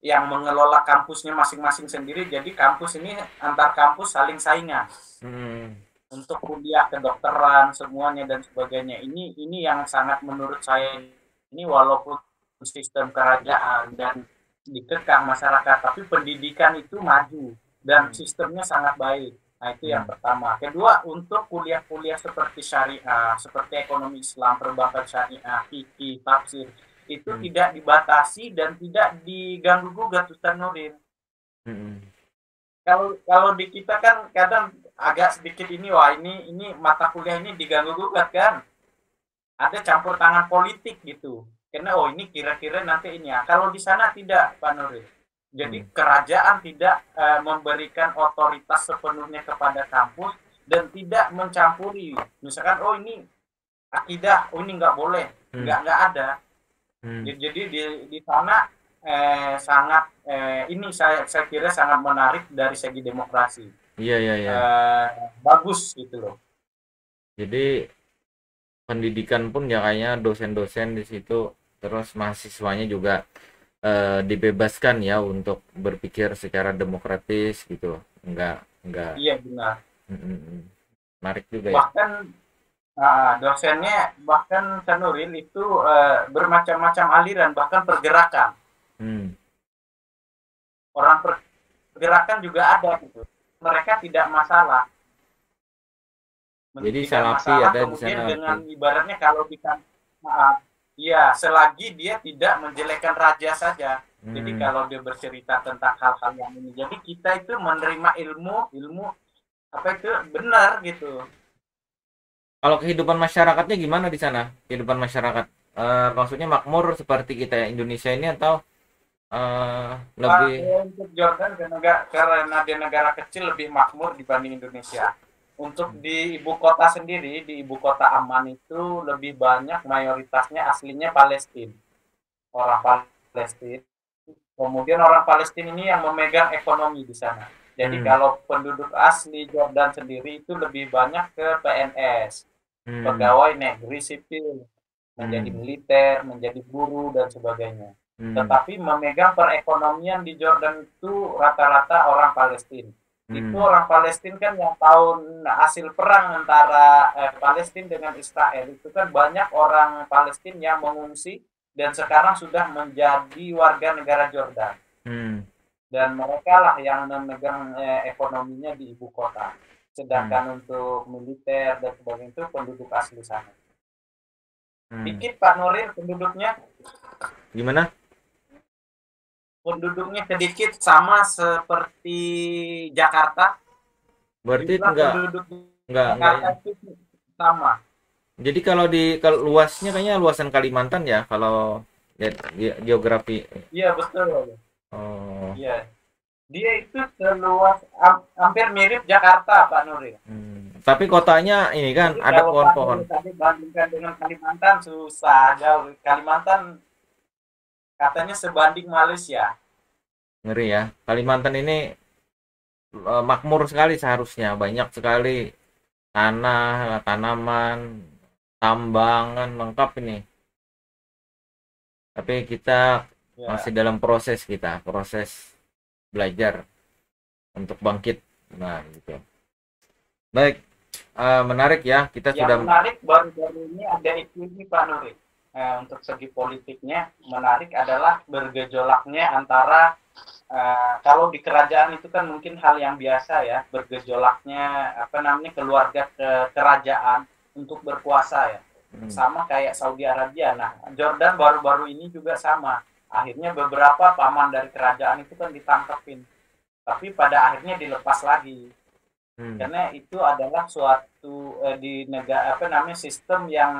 yang mengelola kampusnya masing-masing sendiri. Jadi kampus ini antar kampus saling saingan. Hmm. untuk kuliah kedokteran semuanya dan sebagainya. Ini yang sangat menurut saya ini walaupun sistem kerajaan dan dikekang masyarakat, tapi pendidikan itu maju dan sistemnya sangat baik. Nah, itu yang pertama. Kedua, untuk kuliah-kuliah seperti syariah, seperti ekonomi Islam, perbankan syariah, fikih, tafsir, itu tidak dibatasi dan tidak diganggu gugat, Ustaz Nurin. Kalau di kita kan kadang agak sedikit ini, wah ini mata kuliah ini diganggu gugat kan, ada campur tangan politik gitu, karena oh ini kira-kira nanti ini ya. Kalau di sana tidak, Pak Nuril. Jadi kerajaan tidak memberikan otoritas sepenuhnya kepada kampus dan tidak mencampuri. Misalkan oh ini akidah, oh ini nggak boleh, nggak ada. Jadi di sana sangat ini saya kira sangat menarik dari segi demokrasi. Iya, iya, iya. Bagus gitu loh. Jadi pendidikan pun ya kayaknya dosen-dosen di situ, terus mahasiswanya juga dibebaskan ya untuk berpikir secara demokratis gitu. Enggak. Iya benar. Menarik juga ya. Bahkan dosennya, bahkan Sanuril itu bermacam-macam aliran, bahkan pergerakan. Orang pergerakan juga ada gitu. Mereka tidak masalah. Jadi Tidak salafi masalah ada di kemudian sana. dengan ibaratnya kalau kita ya selagi dia tidak menjelekkan raja saja. Jadi kalau dia bercerita tentang hal-hal yang ini, jadi kita itu menerima ilmu apa itu benar gitu. Kalau kehidupan masyarakatnya gimana di sana? Kehidupan masyarakat, maksudnya makmur seperti kita ya Indonesia ini atau lebih? Untuk Jordan karena dia negara kecil lebih makmur dibanding Indonesia. Untuk di ibu kota sendiri, di ibu kota Amman itu lebih banyak mayoritasnya aslinya Palestina. Orang Palestina. Kemudian orang Palestina ini yang memegang ekonomi di sana. Jadi kalau penduduk asli Jordan sendiri itu lebih banyak ke PNS, pegawai negeri sipil, menjadi militer, menjadi buruh dan sebagainya. Tetapi memegang perekonomian di Jordan itu rata-rata orang Palestina. Itu orang Palestina kan yang tahun hasil perang antara Palestina dengan Israel itu kan banyak orang Palestina yang mengungsi dan sekarang sudah menjadi warga negara Jordan. Dan mereka lah yang memegang ekonominya di ibu kota. Sedangkan untuk militer dan sebagainya itu penduduk asli sana. Dikit Pak Nuril penduduknya. Gimana? Penduduknya sedikit sama seperti Jakarta. Berarti penduduk enggak itu sama. Jadi kalau luasnya kayaknya luasan Kalimantan ya kalau lihat geografi. Iya betul. Oh. Iya. Dia itu seluas hampir mirip Jakarta Pak Nuril. Tapi kotanya ini kan jadi ada pohon-pohon. Tadi bandingkan dengan Kalimantan susah jauh. Kalimantan katanya sebanding Malaysia. Ngeri ya. Kalimantan ini makmur sekali seharusnya. Banyak sekali tanah, tanaman, tambangan lengkap ini. Tapi kita masih dalam proses belajar untuk bangkit. Nah, gitu. Baik, menarik ya. Kita sudah menarik baru-baru ini ada isu ini Pak Nuri. Untuk segi politiknya menarik adalah bergejolaknya antara kalau di kerajaan itu kan mungkin hal yang biasa ya, bergejolaknya keluarga kerajaan untuk berkuasa ya. Sama kayak Saudi Arabia. Nah, Jordan baru-baru ini juga sama. Akhirnya beberapa paman dari kerajaan itu kan ditangkapin. Tapi pada akhirnya dilepas lagi. Karena itu adalah suatu di negara sistem yang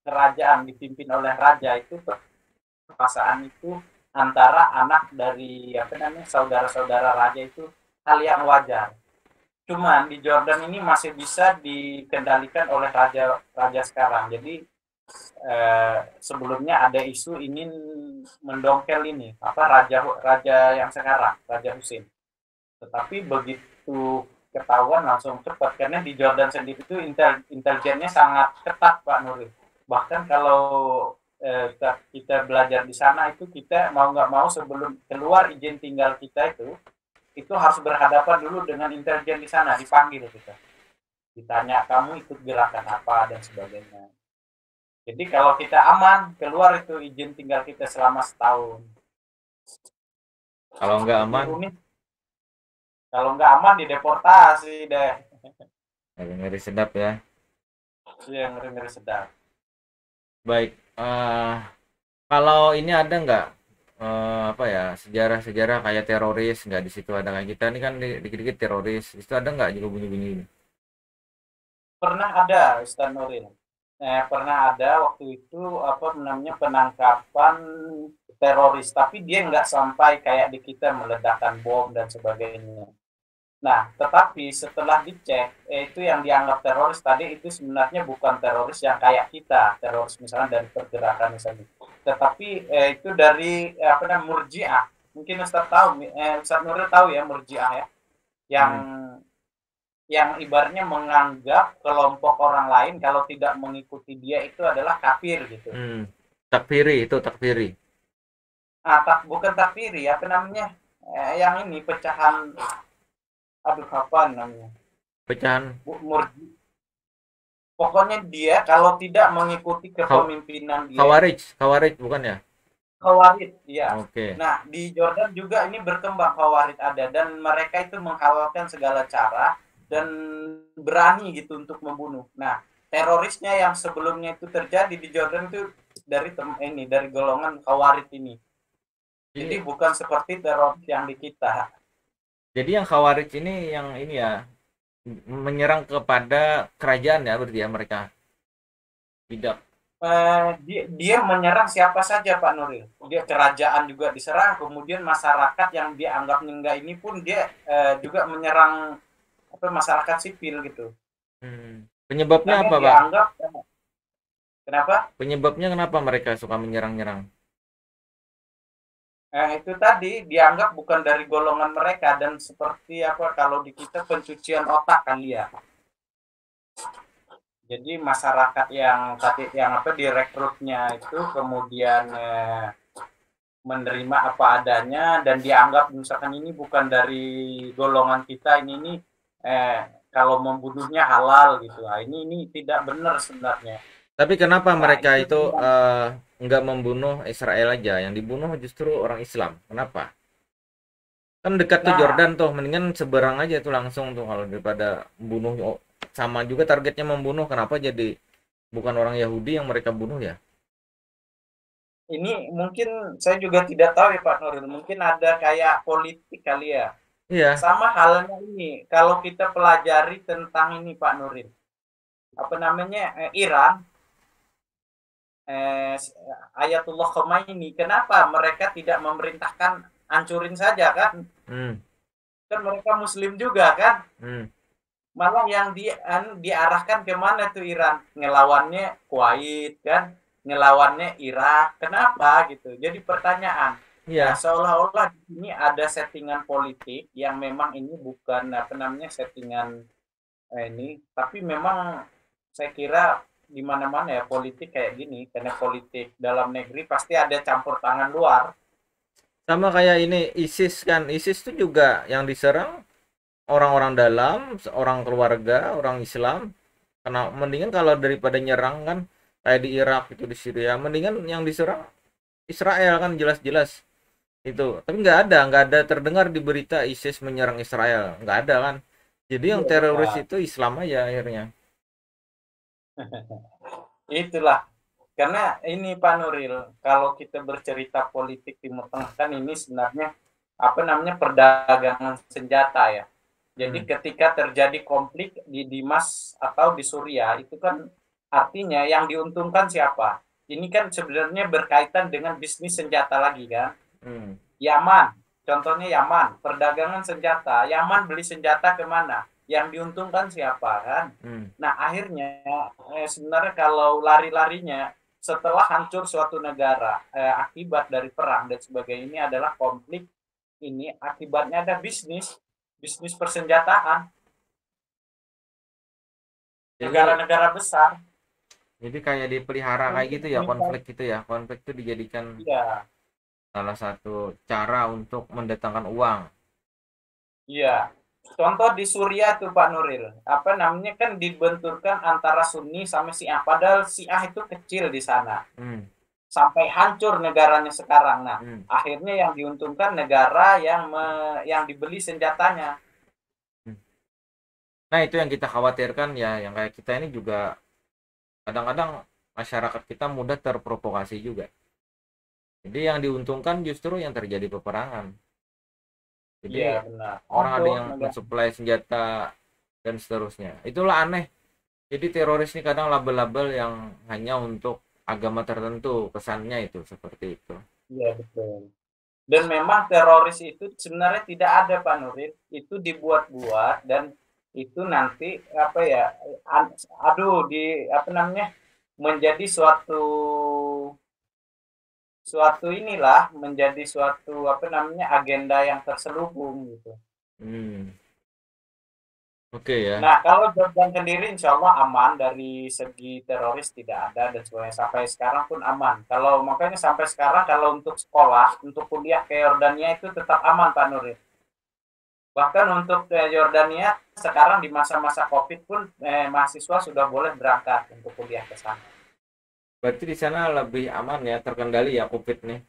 kerajaan dipimpin oleh raja itu kekuasaan itu antara anak dari saudara-saudara raja itu hal yang wajar. Cuman di Jordan ini masih bisa dikendalikan oleh raja sekarang. Jadi sebelumnya ada isu ingin mendongkel ini raja yang sekarang, Raja Hussein. Tetapi begitu ketahuan langsung cepat karena di Jordan sendiri itu intelijennya sangat ketat Pak Nuril. Bahkan kalau kita belajar di sana itu kita mau nggak mau sebelum keluar izin tinggal kita itu harus berhadapan dulu dengan intelijen di sana, dipanggil kita. Ditanya kamu ikut gerakan apa dan sebagainya. Jadi kalau kita aman, keluar itu izin tinggal kita selama setahun. Kalau nggak Jadi aman, unik, kalau nggak aman dideportasi deh. ngeri sedap ya. Itu yang ngeri-ngeri sedap. Baik, kalau ini ada nggak apa ya, sejarah-sejarah kayak teroris, nggak di situ ada kayak kita ini kan dikit-dikit teroris, itu ada nggak juga bunyi-bunyi ini? Pernah ada Ustaz Nuril. Pernah ada waktu itu apa namanya penangkapan teroris, tapi dia nggak sampai kayak di kita meledakkan bom dan sebagainya. Nah, tetapi setelah dicek, itu yang dianggap teroris tadi itu sebenarnya bukan teroris yang kayak kita, teroris misalnya dari pergerakan misalnya. Tetapi itu dari apa namanya Murji'ah. Mungkin Ustaz tahu, Ustaz Nuril tahu ya Murji'ah ya, yang Hmm. ibaratnya menganggap kelompok orang lain kalau tidak mengikuti dia itu adalah kafir gitu. Hmm. Takfiri itu takfiri. Bukan takfiri, apa namanya? Yang ini pecahan, aduh apa namanya? Pecahan Murji. Pokoknya dia kalau tidak mengikuti Khaw- kepemimpinan dia Khawarij, Khawarij bukan ya? Khawarij, ya. Oke. Nah, di Jordan juga ini berkembang Khawarij ada dan mereka itu menghalalkan segala cara dan berani gitu untuk membunuh. Nah, terorisnya yang sebelumnya itu terjadi di Jordan itu dari golongan Khawarij ini. Jadi Ini bukan seperti teroris yang di kita. jadi yang Khawarij ini yang ini ya, menyerang kepada kerajaan ya berarti ya mereka. Tidak. Dia menyerang siapa saja Pak Nuril. Dia kerajaan juga diserang, kemudian masyarakat yang dia anggap enggak ini pun dia juga menyerang apa masyarakat sipil gitu. Penyebabnya Karena apa, Pak? dianggap kenapa? Penyebabnya kenapa mereka suka menyerang-nyerang? Itu tadi dianggap bukan dari golongan mereka dan seperti apa kalau di kita pencucian otak kan dia. Jadi masyarakat yang apa direkrutnya itu kemudian menerima apa adanya dan dianggap misalkan ini bukan dari golongan kita ini kalau membunuhnya halal gitu. Nah, ini tidak benar sebenarnya. Tapi kenapa Nah, mereka itu yang, nggak membunuh Israel aja, yang dibunuh justru orang Islam? Kenapa? Kan dekat ke nah Jordan tuh, mendingan seberang aja tuh langsung tuh kalau daripada bunuh. Oh, sama juga targetnya membunuh, kenapa jadi bukan orang Yahudi yang mereka bunuh ya? ini mungkin saya juga tidak tahu ya Pak Nuril. Mungkin ada kayak politik kali ya. Iya. Sama halnya ini, kalau kita pelajari tentang ini Pak Nuril, apa namanya Iran, eh, Ayatullah Khomeini, kenapa mereka tidak memerintahkan hancurin saja kan? Hmm. Kan mereka Muslim juga kan? Hmm. Malah yang diarahkan kemana tuh Iran? Ngelawannya Kuwait kan? Ngelawannya Irak. Kenapa gitu? Jadi pertanyaan. Nah, Iya. seolah-olah di sini ada settingan politik yang memang ini bukan apa namanya settingan ini, tapi memang saya kira di mana-mana ya politik kayak gini, karena politik dalam negeri pasti ada campur tangan luar. Sama kayak ini ISIS kan. ISIS tuh juga yang diserang orang-orang dalam, orang keluarga, orang Islam. Karena mendingan kalau daripada nyerang kan kayak di Irak itu di Syria, mendingan yang diserang Israel kan jelas-jelas itu. Tapi nggak ada terdengar di berita ISIS menyerang Israel, nggak ada kan. Jadi yang Iya, teroris bukan. itu Islam aja akhirnya. Itulah. Karena ini Pak Nuril, kalau kita bercerita politik Timur Tengah kan ini sebenarnya apa namanya perdagangan senjata ya. Jadi Hmm. ketika terjadi konflik di Dimas atau di Suriah itu kan artinya yang diuntungkan siapa? Ini kan sebenarnya berkaitan dengan bisnis senjata lagi kan. Hmm. Yaman, contohnya Yaman, perdagangan senjata. Yaman beli senjata kemana? Yang diuntungkan siapa kan? Hmm. Nah akhirnya sebenarnya kalau lari-larinya setelah hancur suatu negara akibat dari perang dan sebagainya ini adalah konflik ini akibatnya ada bisnis persenjataan Jadi negara-negara besar. jadi kayak dipelihara kayak Mungkin gitu ya, konflik gitu ya. Konflik itu dijadikan iya, salah satu cara untuk mendatangkan uang. iya. Contoh di Suriah tuh Pak Nuril, apa namanya kan dibenturkan antara Sunni sama Syiah. Padahal Syiah itu kecil di sana, Hmm. sampai hancur negaranya sekarang. Nah, Hmm. akhirnya yang diuntungkan negara yang dibeli senjatanya. Hmm. Nah, itu yang kita khawatirkan ya, yang kayak kita ini juga kadang-kadang masyarakat kita mudah terprovokasi juga. Jadi yang diuntungkan justru yang terjadi peperangan. Iya Jadi benar. orang ada Aduh, yang negara. mensuplai senjata dan seterusnya. Itulah aneh. Jadi teroris ini kadang label-label yang hanya untuk agama tertentu, kesannya itu seperti itu. Iya betul. Dan memang teroris itu sebenarnya tidak ada Pak Nuril, itu dibuat-buat dan itu nanti apa ya, aduh di apa namanya menjadi suatu suatu inilah menjadi suatu apa namanya agenda yang terselubung gitu. Hmm. Oke ya. Nah kalau Jordan sendiri insya Allah aman dari segi teroris tidak ada dan sebagainya sampai sekarang pun aman. Kalau makanya sampai sekarang kalau untuk sekolah untuk kuliah ke Yordania itu tetap aman Pak Nuril. Bahkan untuk Yordania sekarang di masa-masa COVID pun mahasiswa sudah boleh berangkat untuk kuliah ke sana. Berarti di sana lebih aman ya, terkendali ya COVID nih.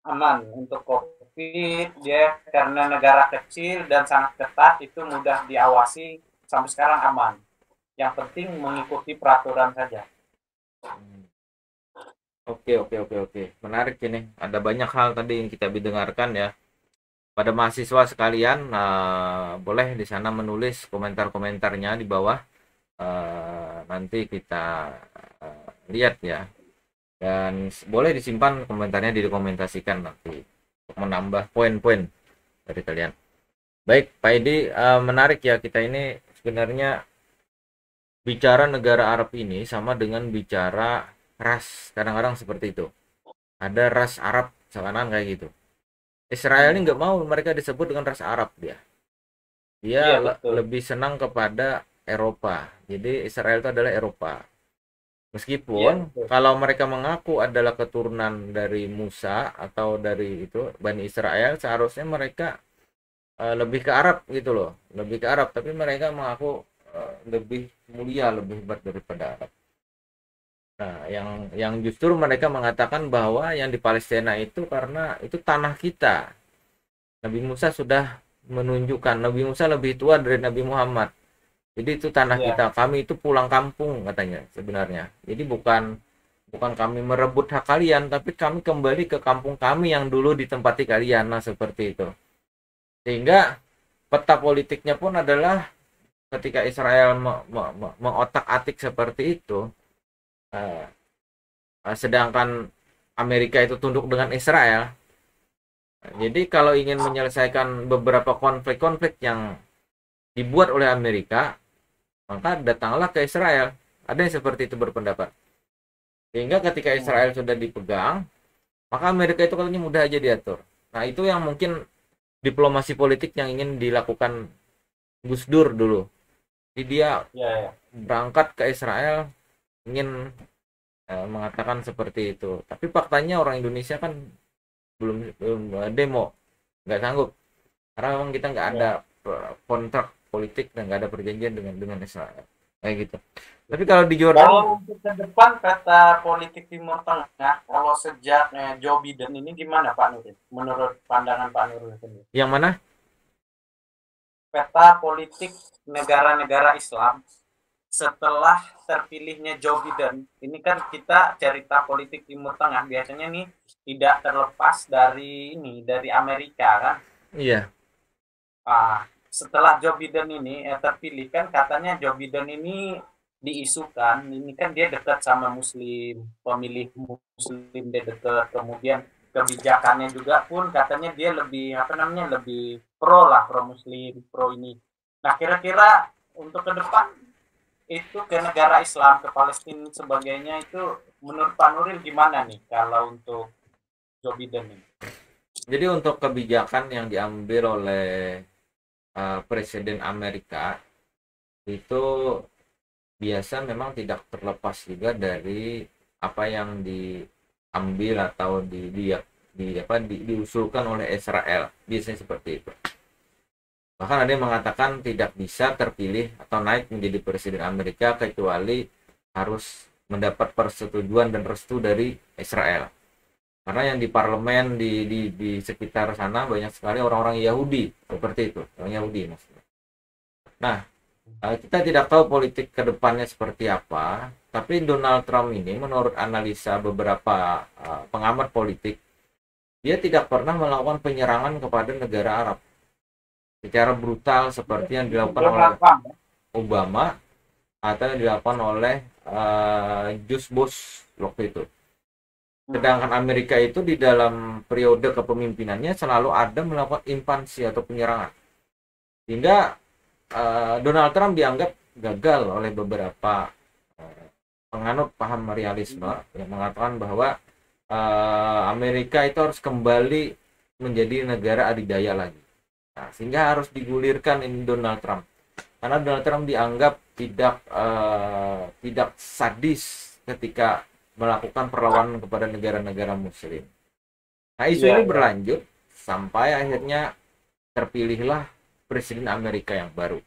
Aman untuk COVID dia karena negara kecil dan sangat ketat itu mudah diawasi sampai sekarang aman. Yang penting mengikuti peraturan saja. Hmm. Oke, oke, oke, oke. Menarik ini. Ada banyak hal tadi yang kita dengarkan ya. Pada mahasiswa sekalian, boleh di sana menulis komentar-komentarnya di bawah. Nanti kita lihat ya. Dan boleh disimpan komentarnya, didokumentasikan nanti untuk menambah poin-poin dari kalian. Baik, Pak Edi, menarik ya, kita ini sebenarnya bicara negara Arab ini sama dengan bicara ras, kadang-kadang seperti itu. Ada ras Arab seakan kayak gitu. Israel ini Hmm. nggak mau mereka disebut dengan ras Arab, dia Iya betul. lebih senang kepada Eropa. Jadi Israel itu adalah Eropa. Iya Meskipun betul. kalau mereka mengaku adalah keturunan dari Musa atau dari itu Bani Israel, seharusnya mereka lebih ke Arab gitu loh, lebih ke Arab. Tapi mereka mengaku lebih mulia, lebih hebat daripada Arab. Nah, yang justru mereka mengatakan bahwa yang di Palestina itu karena itu tanah kita. Nabi Musa sudah menunjukkan, Nabi Musa lebih tua dari Nabi Muhammad. Jadi itu tanah Iya. kita. Kami itu pulang kampung katanya sebenarnya. Jadi bukan bukan kami merebut hak kalian, tapi kami kembali ke kampung kami yang dulu ditempati kalian. Nah, seperti itu. Sehingga peta politiknya pun adalah ketika Israel mengotak-atik seperti itu, eh, sedangkan Amerika itu tunduk dengan Israel. Jadi kalau ingin menyelesaikan beberapa konflik-konflik yang dibuat oleh Amerika, maka datanglah ke Israel. Ada yang seperti itu berpendapat. Sehingga ketika Hmm. Israel sudah dipegang, maka Amerika itu katanya mudah aja diatur. Nah, itu yang mungkin diplomasi politik yang ingin dilakukan Gus Dur dulu. Jadi dia Iya ya. berangkat ke Israel ingin mengatakan seperti itu. Tapi faktanya orang Indonesia kan belum belum demo, nggak sanggup. Karena memang kita nggak ada Ya. kontrak politik dan nggak ada perjanjian dengan Israel. Kayak gitu. Tapi kalau di Jordan, Kalau untuk ke depan peta politik Timur Tengah, kalau sejak Joe Biden ini gimana Pak Nuril? Menurut pandangan Pak Nuril sendiri? yang mana? Peta politik negara-negara Islam setelah terpilihnya Joe Biden, ini kan kita cerita politik Timur Tengah biasanya nih tidak terlepas dari ini dari Amerika kan. Iya. Setelah Joe Biden ini terpilih kan katanya Joe Biden ini diisukan ini kan dia dekat sama Muslim, pemilih Muslim dia dekat, kemudian kebijakannya juga pun katanya dia lebih apa namanya lebih pro lah, pro Muslim, pro ini. Nah kira-kira untuk ke depan itu ke negara Islam, ke Palestina sebagainya itu menurut Pak Nuril gimana nih kalau untuk Joe Biden ini? Jadi untuk kebijakan yang diambil oleh Presiden Amerika itu biasa memang tidak terlepas juga dari apa yang diambil atau di apa diusulkan oleh Israel, biasanya seperti itu. Bahkan ada yang mengatakan tidak bisa terpilih atau naik menjadi presiden Amerika kecuali harus mendapat persetujuan dan restu dari Israel. Karena yang di parlemen di sekitar sana banyak sekali orang-orang Yahudi, seperti itu, orang Yahudi maksudnya. Nah, kita tidak tahu politik ke depannya seperti apa, tapi Donald Trump ini menurut analisa beberapa pengamat politik, dia tidak pernah melakukan penyerangan kepada negara Arab secara brutal seperti yang dilakukan oleh Obama atau yang dilakukan oleh George Bush waktu itu. Sedangkan Amerika itu di dalam periode kepemimpinannya selalu ada melakukan invasi atau penyerangan. Sehingga Donald Trump dianggap gagal oleh beberapa penganut paham realisme yang mengatakan bahwa Amerika itu harus kembali menjadi negara adidaya lagi. Nah, sehingga harus digulirkan ini Donald Trump. Karena Donald Trump dianggap tidak sadis ketika melakukan perlawanan kepada negara-negara muslim. Nah, isu ini berlanjut sampai akhirnya terpilihlah presiden Amerika yang baru.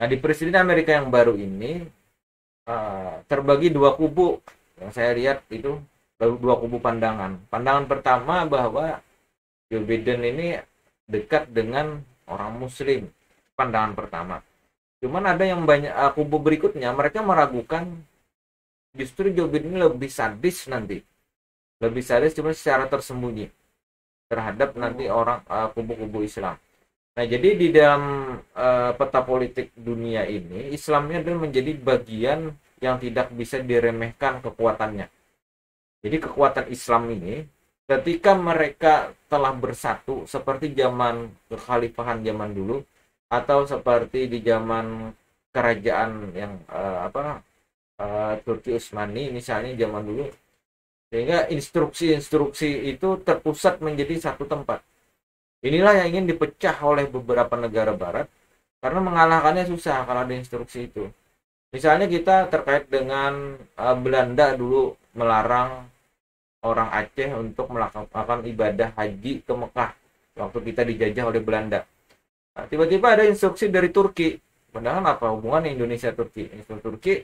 Nah, di presiden Amerika yang baru ini terbagi dua kubu. Yang saya lihat itu dua kubu pandangan. Pandangan pertama bahwa Joe Biden ini dekat dengan orang muslim. Pandangan pertama. Cuman ada yang banyak kubu berikutnya mereka meragukan justru Joe Biden ini lebih sadis nanti. Lebih sadis cuma secara tersembunyi terhadap nanti orang kubu-kubu Islam. Nah, jadi di dalam peta politik dunia ini, Islamnya adalah menjadi bagian yang tidak bisa diremehkan kekuatannya. Jadi kekuatan Islam ini, ketika mereka telah bersatu seperti zaman kekhalifahan zaman dulu, atau seperti di zaman kerajaan yang Turki Utsmani misalnya zaman dulu, sehingga instruksi-instruksi itu terpusat menjadi satu tempat. Inilah yang ingin dipecah oleh beberapa negara barat karena mengalahkannya susah kalau ada instruksi itu. Misalnya kita terkait dengan Belanda dulu melarang orang Aceh untuk melakukan ibadah haji ke Mekah waktu kita dijajah oleh Belanda. Nah, tiba-tiba ada instruksi dari Turki. Padahal apa hubungan Indonesia Turki? Instruksi Turki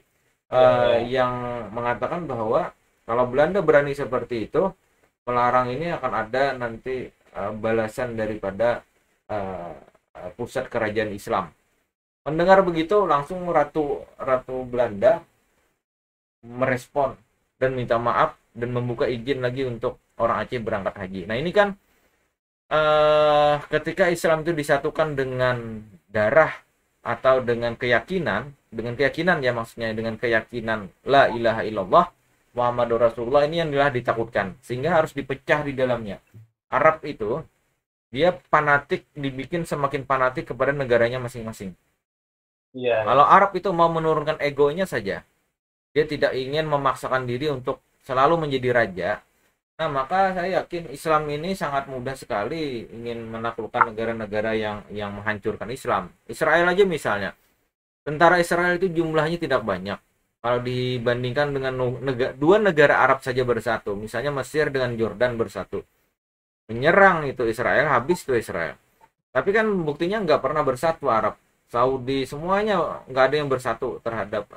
yang mengatakan bahwa kalau Belanda berani seperti itu, melarang ini akan ada nanti balasan daripada pusat kerajaan Islam. Mendengar begitu, langsung Ratu Belanda merespon dan minta maaf dan membuka izin lagi untuk orang Aceh berangkat haji. Nah, ini kan ketika Islam itu disatukan dengan darah atau dengan keyakinan ya maksudnya dengan keyakinan la ilaha illallah Muhammadur Rasulullah, ini yang telah ditakutkan sehingga harus dipecah di dalamnya. Arab itu dia fanatik, dibikin semakin fanatik kepada negaranya masing-masing. Kalau Arab itu mau menurunkan egonya saja, dia tidak ingin memaksakan diri untuk selalu menjadi raja. Nah, maka saya yakin Islam ini sangat mudah sekali ingin menaklukkan negara-negara yang menghancurkan Islam. Israel aja misalnya. Tentara Israel itu jumlahnya tidak banyak. Kalau dibandingkan dengan dua negara Arab saja bersatu, misalnya Mesir dengan Jordan bersatu, menyerang itu Israel, habis itu Israel. Tapi kan buktinya nggak pernah bersatu Arab. Saudi semuanya nggak ada yang bersatu terhadap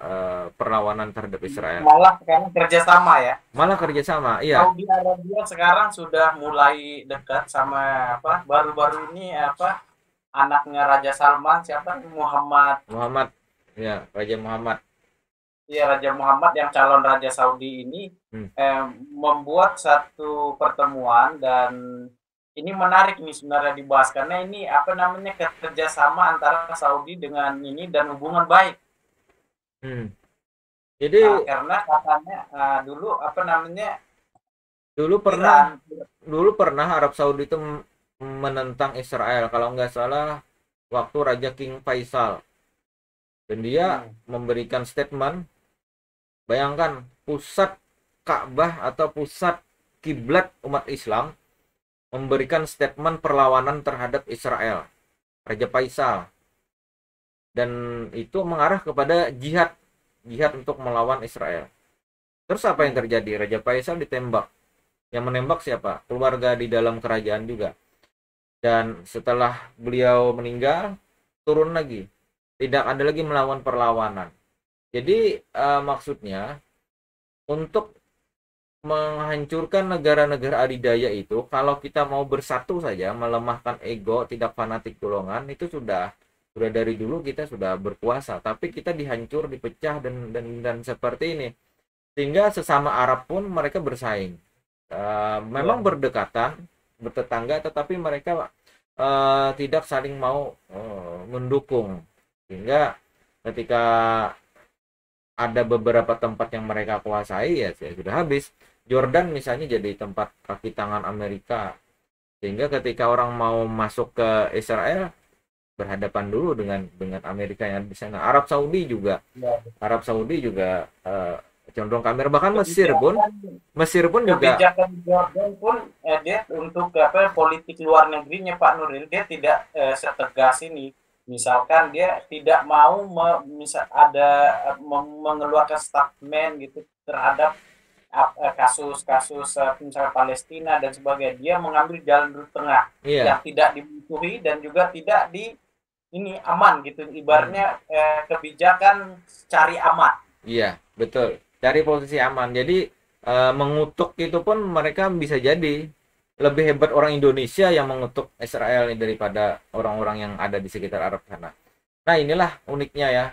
perlawanan terhadap Israel. Malah sekarang kerjasama ya. Malah kerjasama, iya. Saudi Arabia sekarang sudah mulai dekat sama baru-baru ini anaknya Raja Salman, siapa? Muhammad, ya Raja Muhammad. Iya, Raja Muhammad yang calon Raja Saudi ini membuat satu pertemuan, dan ini menarik nih sebenarnya dibahas karena ini kerjasama antara Saudi dengan ini dan hubungan baik. Jadi karena katanya dulu pernah Arab Saudi itu menentang Israel kalau nggak salah waktu Raja King Faisal, dan dia memberikan statement. Bayangkan pusat Ka'bah atau pusat kiblat umat Islam memberikan statement perlawanan terhadap Israel, Raja Faisal, dan itu mengarah kepada jihad untuk melawan Israel. Terus apa yang terjadi? Raja Faisal ditembak. Yang menembak siapa? Keluarga di dalam kerajaan juga. Dan setelah beliau meninggal, turun lagi, tidak ada lagi melawan perlawanan. Jadi maksudnya untuk menghancurkan negara-negara adidaya itu, kalau kita mau bersatu saja, melemahkan ego, tidak fanatik golongan, itu sudah dari dulu kita sudah berkuasa. Tapi kita dihancur, dipecah dan seperti ini, sehingga sesama Arab pun mereka bersaing. Memang Iya. berdekatan, bertetangga, tetapi mereka tidak saling mau mendukung, sehingga ketika ada beberapa tempat yang mereka kuasai ya sudah habis. Jordan misalnya jadi tempat kaki tangan Amerika, sehingga ketika orang mau masuk ke Israel berhadapan dulu dengan Amerika yang di sana. Iya. Arab Saudi juga condong kamera, bahkan Kebijakan Mesir pun juga. kebijakan Jordan pun dia untuk apa politik luar negerinya Pak Nuril dia tidak setegas ini. Misalkan dia tidak mau misal ada mengeluarkan statement gitu terhadap kasus-kasus misalnya Palestina dan sebagainya. Dia mengambil jalur tengah Iya. yang tidak dimusuhi dan juga tidak di ini aman gitu. Hmm. Ibaratnya kebijakan cari aman. Iya, betul. Cari posisi aman. Jadi mengutuk itu pun mereka bisa jadi lebih hebat orang Indonesia yang mengutuk Israel daripada orang-orang yang ada di sekitar Arab sana. Nah, inilah uniknya ya.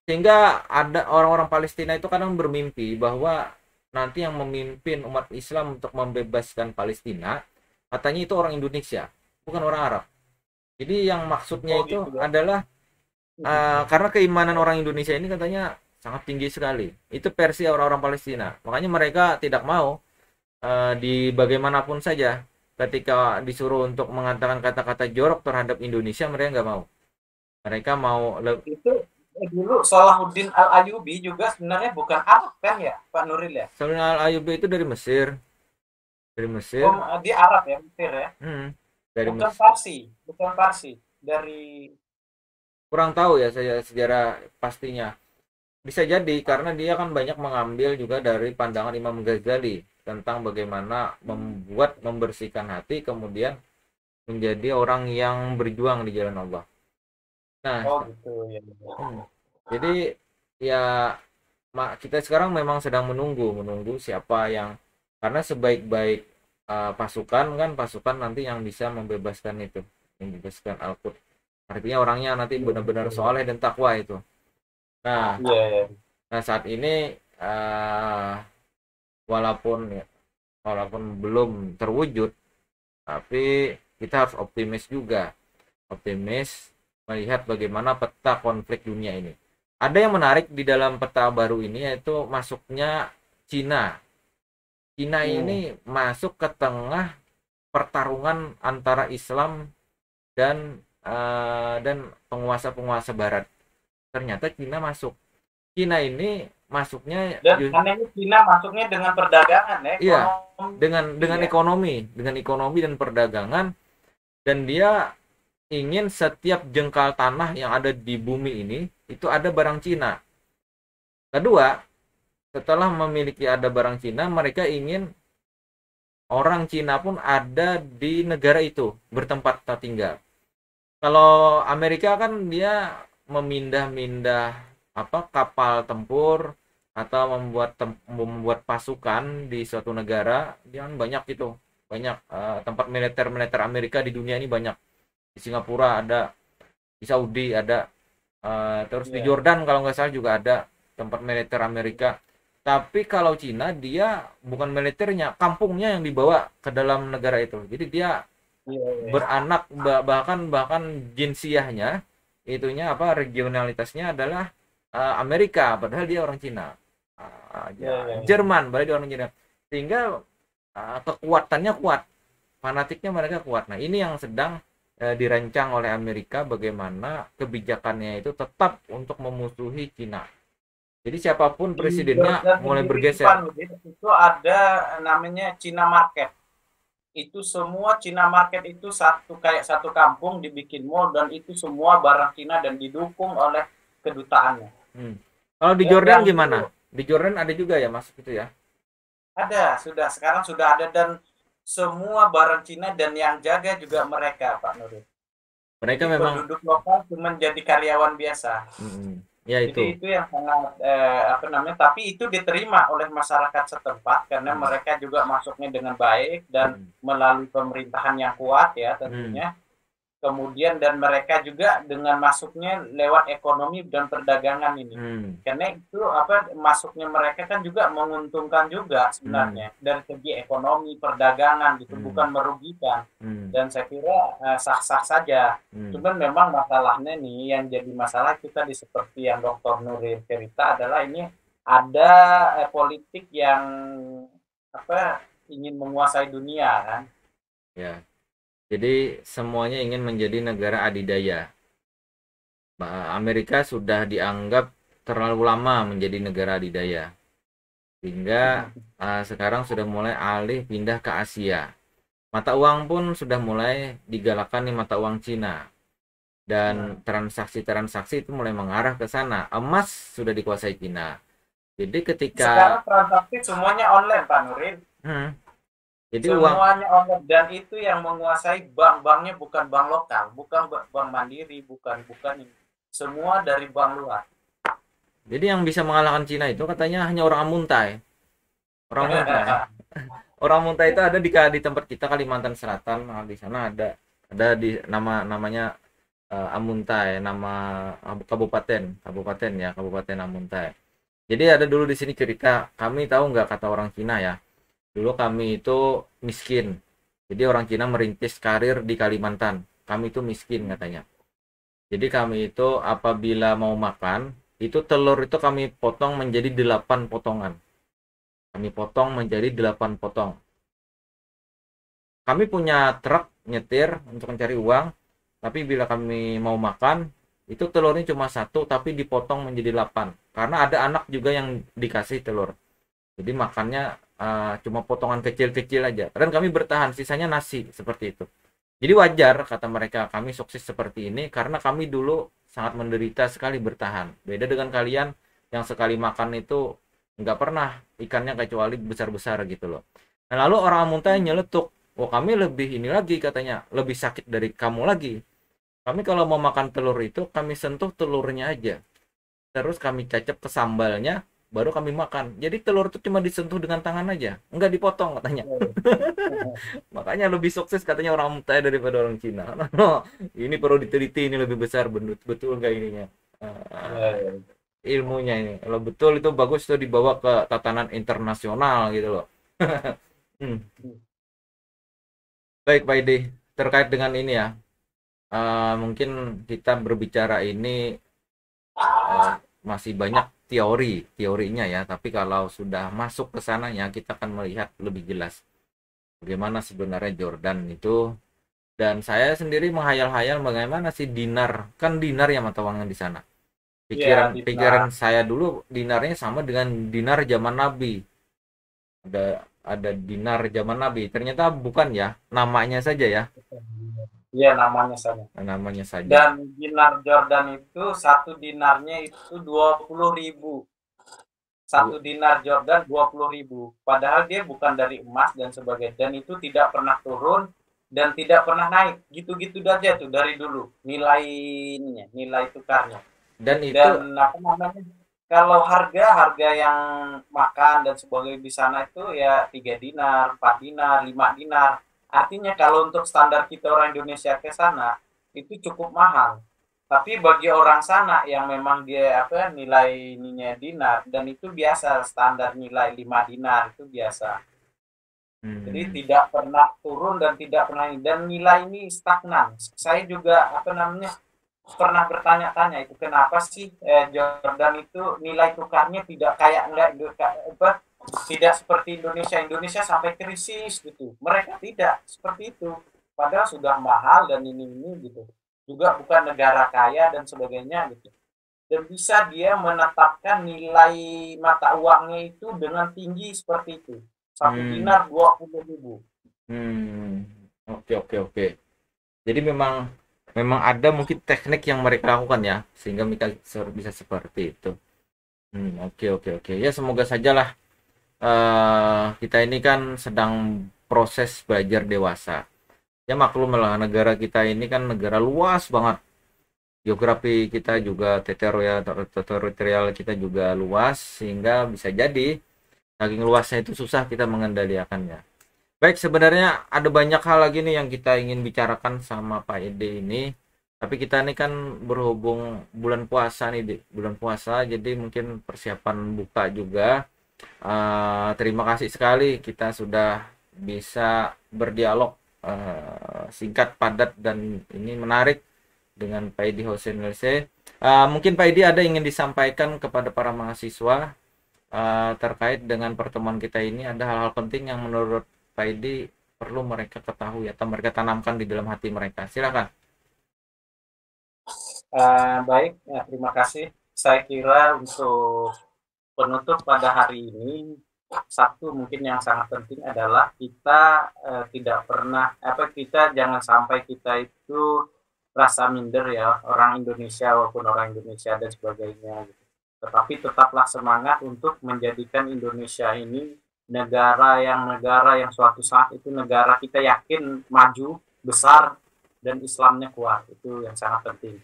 Sehingga ada orang-orang Palestina itu kadang bermimpi bahwa nanti yang memimpin umat Islam untuk membebaskan Palestina, katanya itu orang Indonesia, bukan orang Arab. Jadi yang maksudnya Oh itu gitu ya. adalah karena keimanan orang Indonesia ini katanya sangat tinggi sekali. Itu versi orang-orang Palestina. Makanya mereka tidak mau di bagaimanapun saja ketika disuruh untuk mengatakan kata-kata jorok terhadap Indonesia, mereka nggak mau. Mereka mau Itu dulu Salahuddin Al-Ayyubi juga sebenarnya bukan Arab kan ya, Pak Nuril ya? Saudara Al-Ayyubi itu dari Mesir, dari Oh, Mesir. dia Arab ya, Mesir ya? Hmm, dari Bukan Mesir. Parsi, bukan Parsi. Dari Kurang tahu ya saya sejarah pastinya. Bisa jadi karena dia kan banyak mengambil juga dari pandangan Imam Ghazali tentang bagaimana membuat membersihkan hati kemudian menjadi orang yang berjuang di jalan Allah. Nah, oh gitu ya. hmm, jadi ya kita sekarang memang sedang menunggu siapa yang, karena sebaik-baik pasukan kan pasukan nanti yang bisa membebaskan itu, membebaskan Al-Qud. Artinya orangnya nanti Iya, benar-benar betul. soleh dan takwa itu. Nah, Iya, ya. saat ini walaupun walaupun belum terwujud, tapi kita harus optimis juga, optimis melihat bagaimana peta konflik dunia ini. Ada yang menarik di dalam peta baru ini yaitu masuknya Cina. Cina Hmm. ini masuk ke tengah pertarungan antara Islam dan penguasa-penguasa Barat. Ternyata Cina masuk. Cina ini masuknya Dan anehnya Cina masuknya dengan perdagangan ya, iya, ekonomi ya. dengan ekonomi dan perdagangan, dan dia ingin setiap jengkal tanah yang ada di bumi ini itu ada barang Cina. Kedua, setelah memiliki ada barang Cina, mereka ingin orang Cina pun ada di negara itu, bertempat tinggal. Kalau Amerika kan dia memindah-mindah apa kapal tempur atau membuat pasukan di suatu negara, dia kan banyak itu. Banyak tempat militer-militer Amerika di dunia ini banyak. Di Singapura ada, di Saudi ada, terus di Iya. Jordan kalau nggak salah juga ada tempat militer Amerika. Tapi kalau Cina dia bukan militernya, kampungnya yang dibawa ke dalam negara itu. Jadi dia Iya, iya. beranak, bahkan bahkan jinsiahnya itunya apa regionalitasnya adalah Amerika padahal dia orang Cina. Iya, iya, iya. Jerman padahal dia orang Cina, sehingga kekuatannya kuat, fanatiknya mereka kuat. Nah, ini yang sedang dirancang oleh Amerika, bagaimana kebijakannya itu tetap untuk memusuhi Cina. Jadi siapapun Di presidennya Jordan mulai sendiri itu Pak bergeser. Nurdin, itu ada namanya Cina Market. Itu semua Cina Market itu satu kayak satu kampung dibikin mall dan itu semua barang Cina dan didukung oleh kedutaannya. Hmm. Kalau di Ya, Jordan yang gimana? itu Di Jordan ada juga ya masuk itu ya? ada, sudah sekarang sudah ada dan semua barang Cina dan yang jaga juga mereka Pak Nurdin. Mereka Jadi memang penduduk lokal cuma jadi karyawan biasa. ya Jadi itu. itu yang sangat apa namanya? Tapi itu diterima oleh masyarakat setempat karena Hmm. mereka juga masuknya dengan baik dan Hmm. melalui pemerintahan yang kuat ya Hmm. tentunya. Kemudian dan mereka juga dengan masuknya lewat ekonomi dan perdagangan ini. Hmm. Karena itu apa masuknya mereka kan juga menguntungkan juga Hmm. sebenarnya dari segi ekonomi perdagangan gitu, Hmm. bukan merugikan. Hmm. Dan saya kira sah-sah saja. Hmm. Cuman memang masalahnya nih yang jadi masalah kita di seperti yang Dr. Nuril cerita adalah ini ada politik yang apa ingin menguasai dunia kan. Ya. Jadi semuanya ingin menjadi negara adidaya. Amerika sudah dianggap terlalu lama menjadi negara adidaya. Sehingga sekarang sudah mulai alih pindah ke Asia. Mata uang pun sudah mulai digalakkan nih mata uang Cina. Dan transaksi-transaksi itu mulai mengarah ke sana. Emas sudah dikuasai Cina. Jadi ketika Sekarang transaksi semuanya online Pak Nuril. hmm, jadi uang Semuanya online dan itu yang menguasai bank-banknya bukan bank lokal, bukan bank mandiri, bukan ini. Semua dari bank luar. jadi yang bisa mengalahkan Cina itu katanya hanya orang Amuntai. Orang Muntai. Orang Muntai itu ada di tempat kita Kalimantan Selatan. Nah, di sana ada di namanya Amuntai, nama kabupaten ya, Kabupaten Amuntai. Jadi ada dulu di sini cerita, kami tahu nggak kata orang Cina ya. Dulu kami itu miskin. Jadi orang Cina merintis karir di Kalimantan. Kami itu miskin katanya. Jadi kami itu apabila mau makan, itu telur itu kami potong menjadi 8 potongan. Kami potong menjadi 8 potong. Kami punya truk nyetir untuk mencari uang, tapi bila kami mau makan, itu telurnya cuma satu tapi dipotong menjadi 8. Karena ada anak juga yang dikasih telur. Jadi makannya cuma potongan kecil-kecil aja. Dan kami bertahan, sisanya nasi seperti itu. Jadi wajar kata mereka kami sukses seperti ini karena kami dulu sangat menderita sekali bertahan. Beda dengan kalian yang sekali makan itu nggak pernah ikannya kecuali besar-besar gitu loh. Nah lalu orang Amuntai nyeletuk, oh kami lebih ini lagi katanya, lebih sakit dari kamu lagi. Kami kalau mau makan telur itu kami sentuh telurnya aja, terus kami cacap ke sambalnya, baru kami makan. Jadi telur itu cuma disentuh dengan tangan aja, nggak dipotong katanya. Makanya lebih sukses katanya orang Mutai daripada orang Cina. No, ini perlu diteliti, ini lebih besar, betul nggak ininya. Uh, ilmunya ini. Kalau betul itu bagus tuh dibawa ke tatanan internasional gitu loh. Hmm. Baik Pak Ide, terkait dengan ini ya, mungkin kita berbicara ini masih banyak teorinya ya, tapi kalau sudah masuk ke sananya kita akan melihat lebih jelas bagaimana sebenarnya Jordan itu. Dan saya sendiri menghayal-hayal bagaimana sih dinar, kan dinar ya mata uangnya di sana. Iya, Pikiran saya dulu dinarnya sama dengan dinar zaman Nabi. Ada dinar zaman Nabi. Ternyata bukan ya, namanya saja ya. iya namanya saja. Namanya saja. Dan dinar Jordan itu satu dinarnya itu 20.000. Satu dinar Jordan 20.000. Padahal dia bukan dari emas dan sebagainya. Dan itu tidak pernah turun dan tidak pernah naik. Gitu-gitu aja tuh dari dulu nilai tukarnya. Dan itu apa namanya? Kalau harga yang makan dan sebagainya di sana itu ya 3 dinar, 4 dinar, 5 dinar. Artinya kalau untuk standar kita orang Indonesia ke sana itu cukup mahal. Tapi bagi orang sana yang memang dia apa nilainya dinar dan itu biasa standar nilai 5 dinar itu biasa. Jadi tidak pernah turun dan tidak pernah dan nilai ini stagnan. Saya juga apa namanya pernah bertanya-tanya itu kenapa sih Jordan itu nilai tukarnya tidak kayak enggak apa tidak seperti Indonesia sampai krisis gitu mereka tidak seperti itu padahal sudah mahal dan ini gitu juga bukan negara kaya dan sebagainya gitu dan bisa dia menetapkan nilai mata uangnya itu dengan tinggi seperti itu 1 dinar 20.000. Oke. Jadi memang ada mungkin teknik yang mereka lakukan ya sehingga mereka bisa seperti itu. Oke. Ya semoga sajalah kita ini kan sedang proses belajar dewasa. Ya maklum lah, negara kita ini kan negara luas banget. Geografi kita juga teritorial kita juga luas, sehingga bisa jadi saking luasnya itu susah kita mengendalikannya. Baik, sebenarnya ada banyak hal lagi nih yang kita ingin bicarakan sama Pak Ede ini. Tapi kita ini kan berhubung bulan puasa nih, bulan puasa, jadi mungkin persiapan buka juga. Terima kasih sekali kita sudah bisa berdialog singkat, padat, dan ini menarik dengan Pak Edi Hussein LC. Mungkin Pak Edi ada ingin disampaikan kepada para mahasiswa terkait dengan pertemuan kita ini. Ada hal-hal penting yang menurut Pak Edi perlu mereka ketahui atau mereka tanamkan di dalam hati mereka. Silakan. Baik, terima kasih. Saya kira untuk penutup pada hari ini, satu mungkin yang sangat penting adalah kita tidak pernah kita jangan sampai kita itu rasa minder ya, orang Indonesia walaupun orang Indonesia dan sebagainya gitu. Tetapi tetaplah semangat untuk menjadikan Indonesia ini negara yang suatu saat itu negara kita yakin maju besar dan Islamnya kuat. Itu yang sangat penting.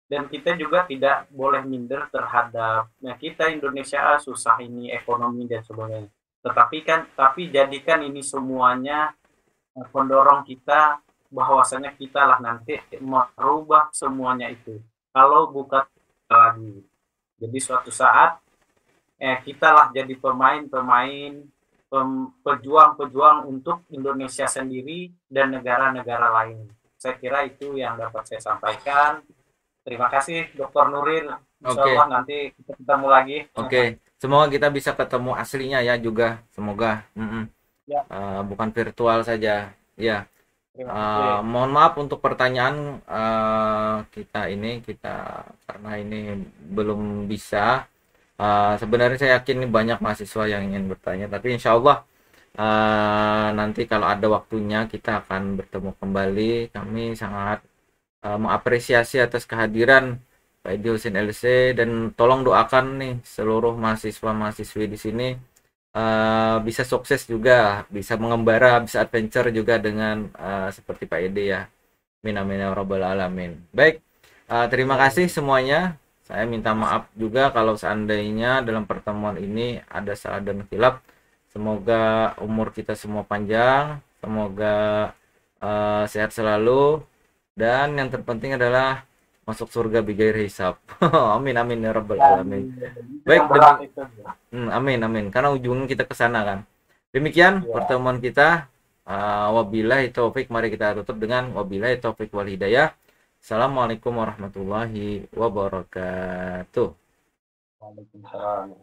Dan kita juga tidak boleh minder terhadap kita Indonesia susah ini ekonomi dan sebagainya. Tapi jadikan ini semuanya pendorong kita bahwasanya kita lah nanti merubah semuanya itu. Kalau bukan lagi. Jadi suatu saat kita lah jadi pemain-pemain pejuang-pejuang untuk Indonesia sendiri dan negara-negara lain. Saya kira itu yang dapat saya sampaikan. Terima kasih Dr. Nuril. Insya Allah nanti kita ketemu lagi. Oke. Semoga kita bisa ketemu aslinya ya juga. Semoga. Ya. Bukan virtual saja. Ya. Mohon maaf untuk pertanyaan kita karena ini belum bisa. Sebenarnya saya yakin banyak mahasiswa yang ingin bertanya, tapi insya Allah nanti kalau ada waktunya kita akan bertemu kembali. Kami sangat mengapresiasi atas kehadiran Pak Edi Hussein LC, dan tolong doakan nih seluruh mahasiswa-mahasiswi di sini bisa sukses juga, bisa mengembara, bisa adventure juga dengan seperti Pak Edi ya. Amin amin ya rabbal alamin. Baik, terima kasih semuanya. Saya minta maaf juga kalau seandainya dalam pertemuan ini ada salah dan khilaf. Semoga umur kita semua panjang, semoga sehat selalu, dan yang terpenting adalah masuk surga bighairi hisab. Amin amin ya rabbal alamin. Baik, amin amin. Karena ujungnya kita ke sana kan. Demikian pertemuan kita. Wabillahi taufik. Mari kita tutup dengan wabillahi taufik wal hidayah. Assalamualaikum warahmatullahi wabarakatuh. Waalaikumsalam.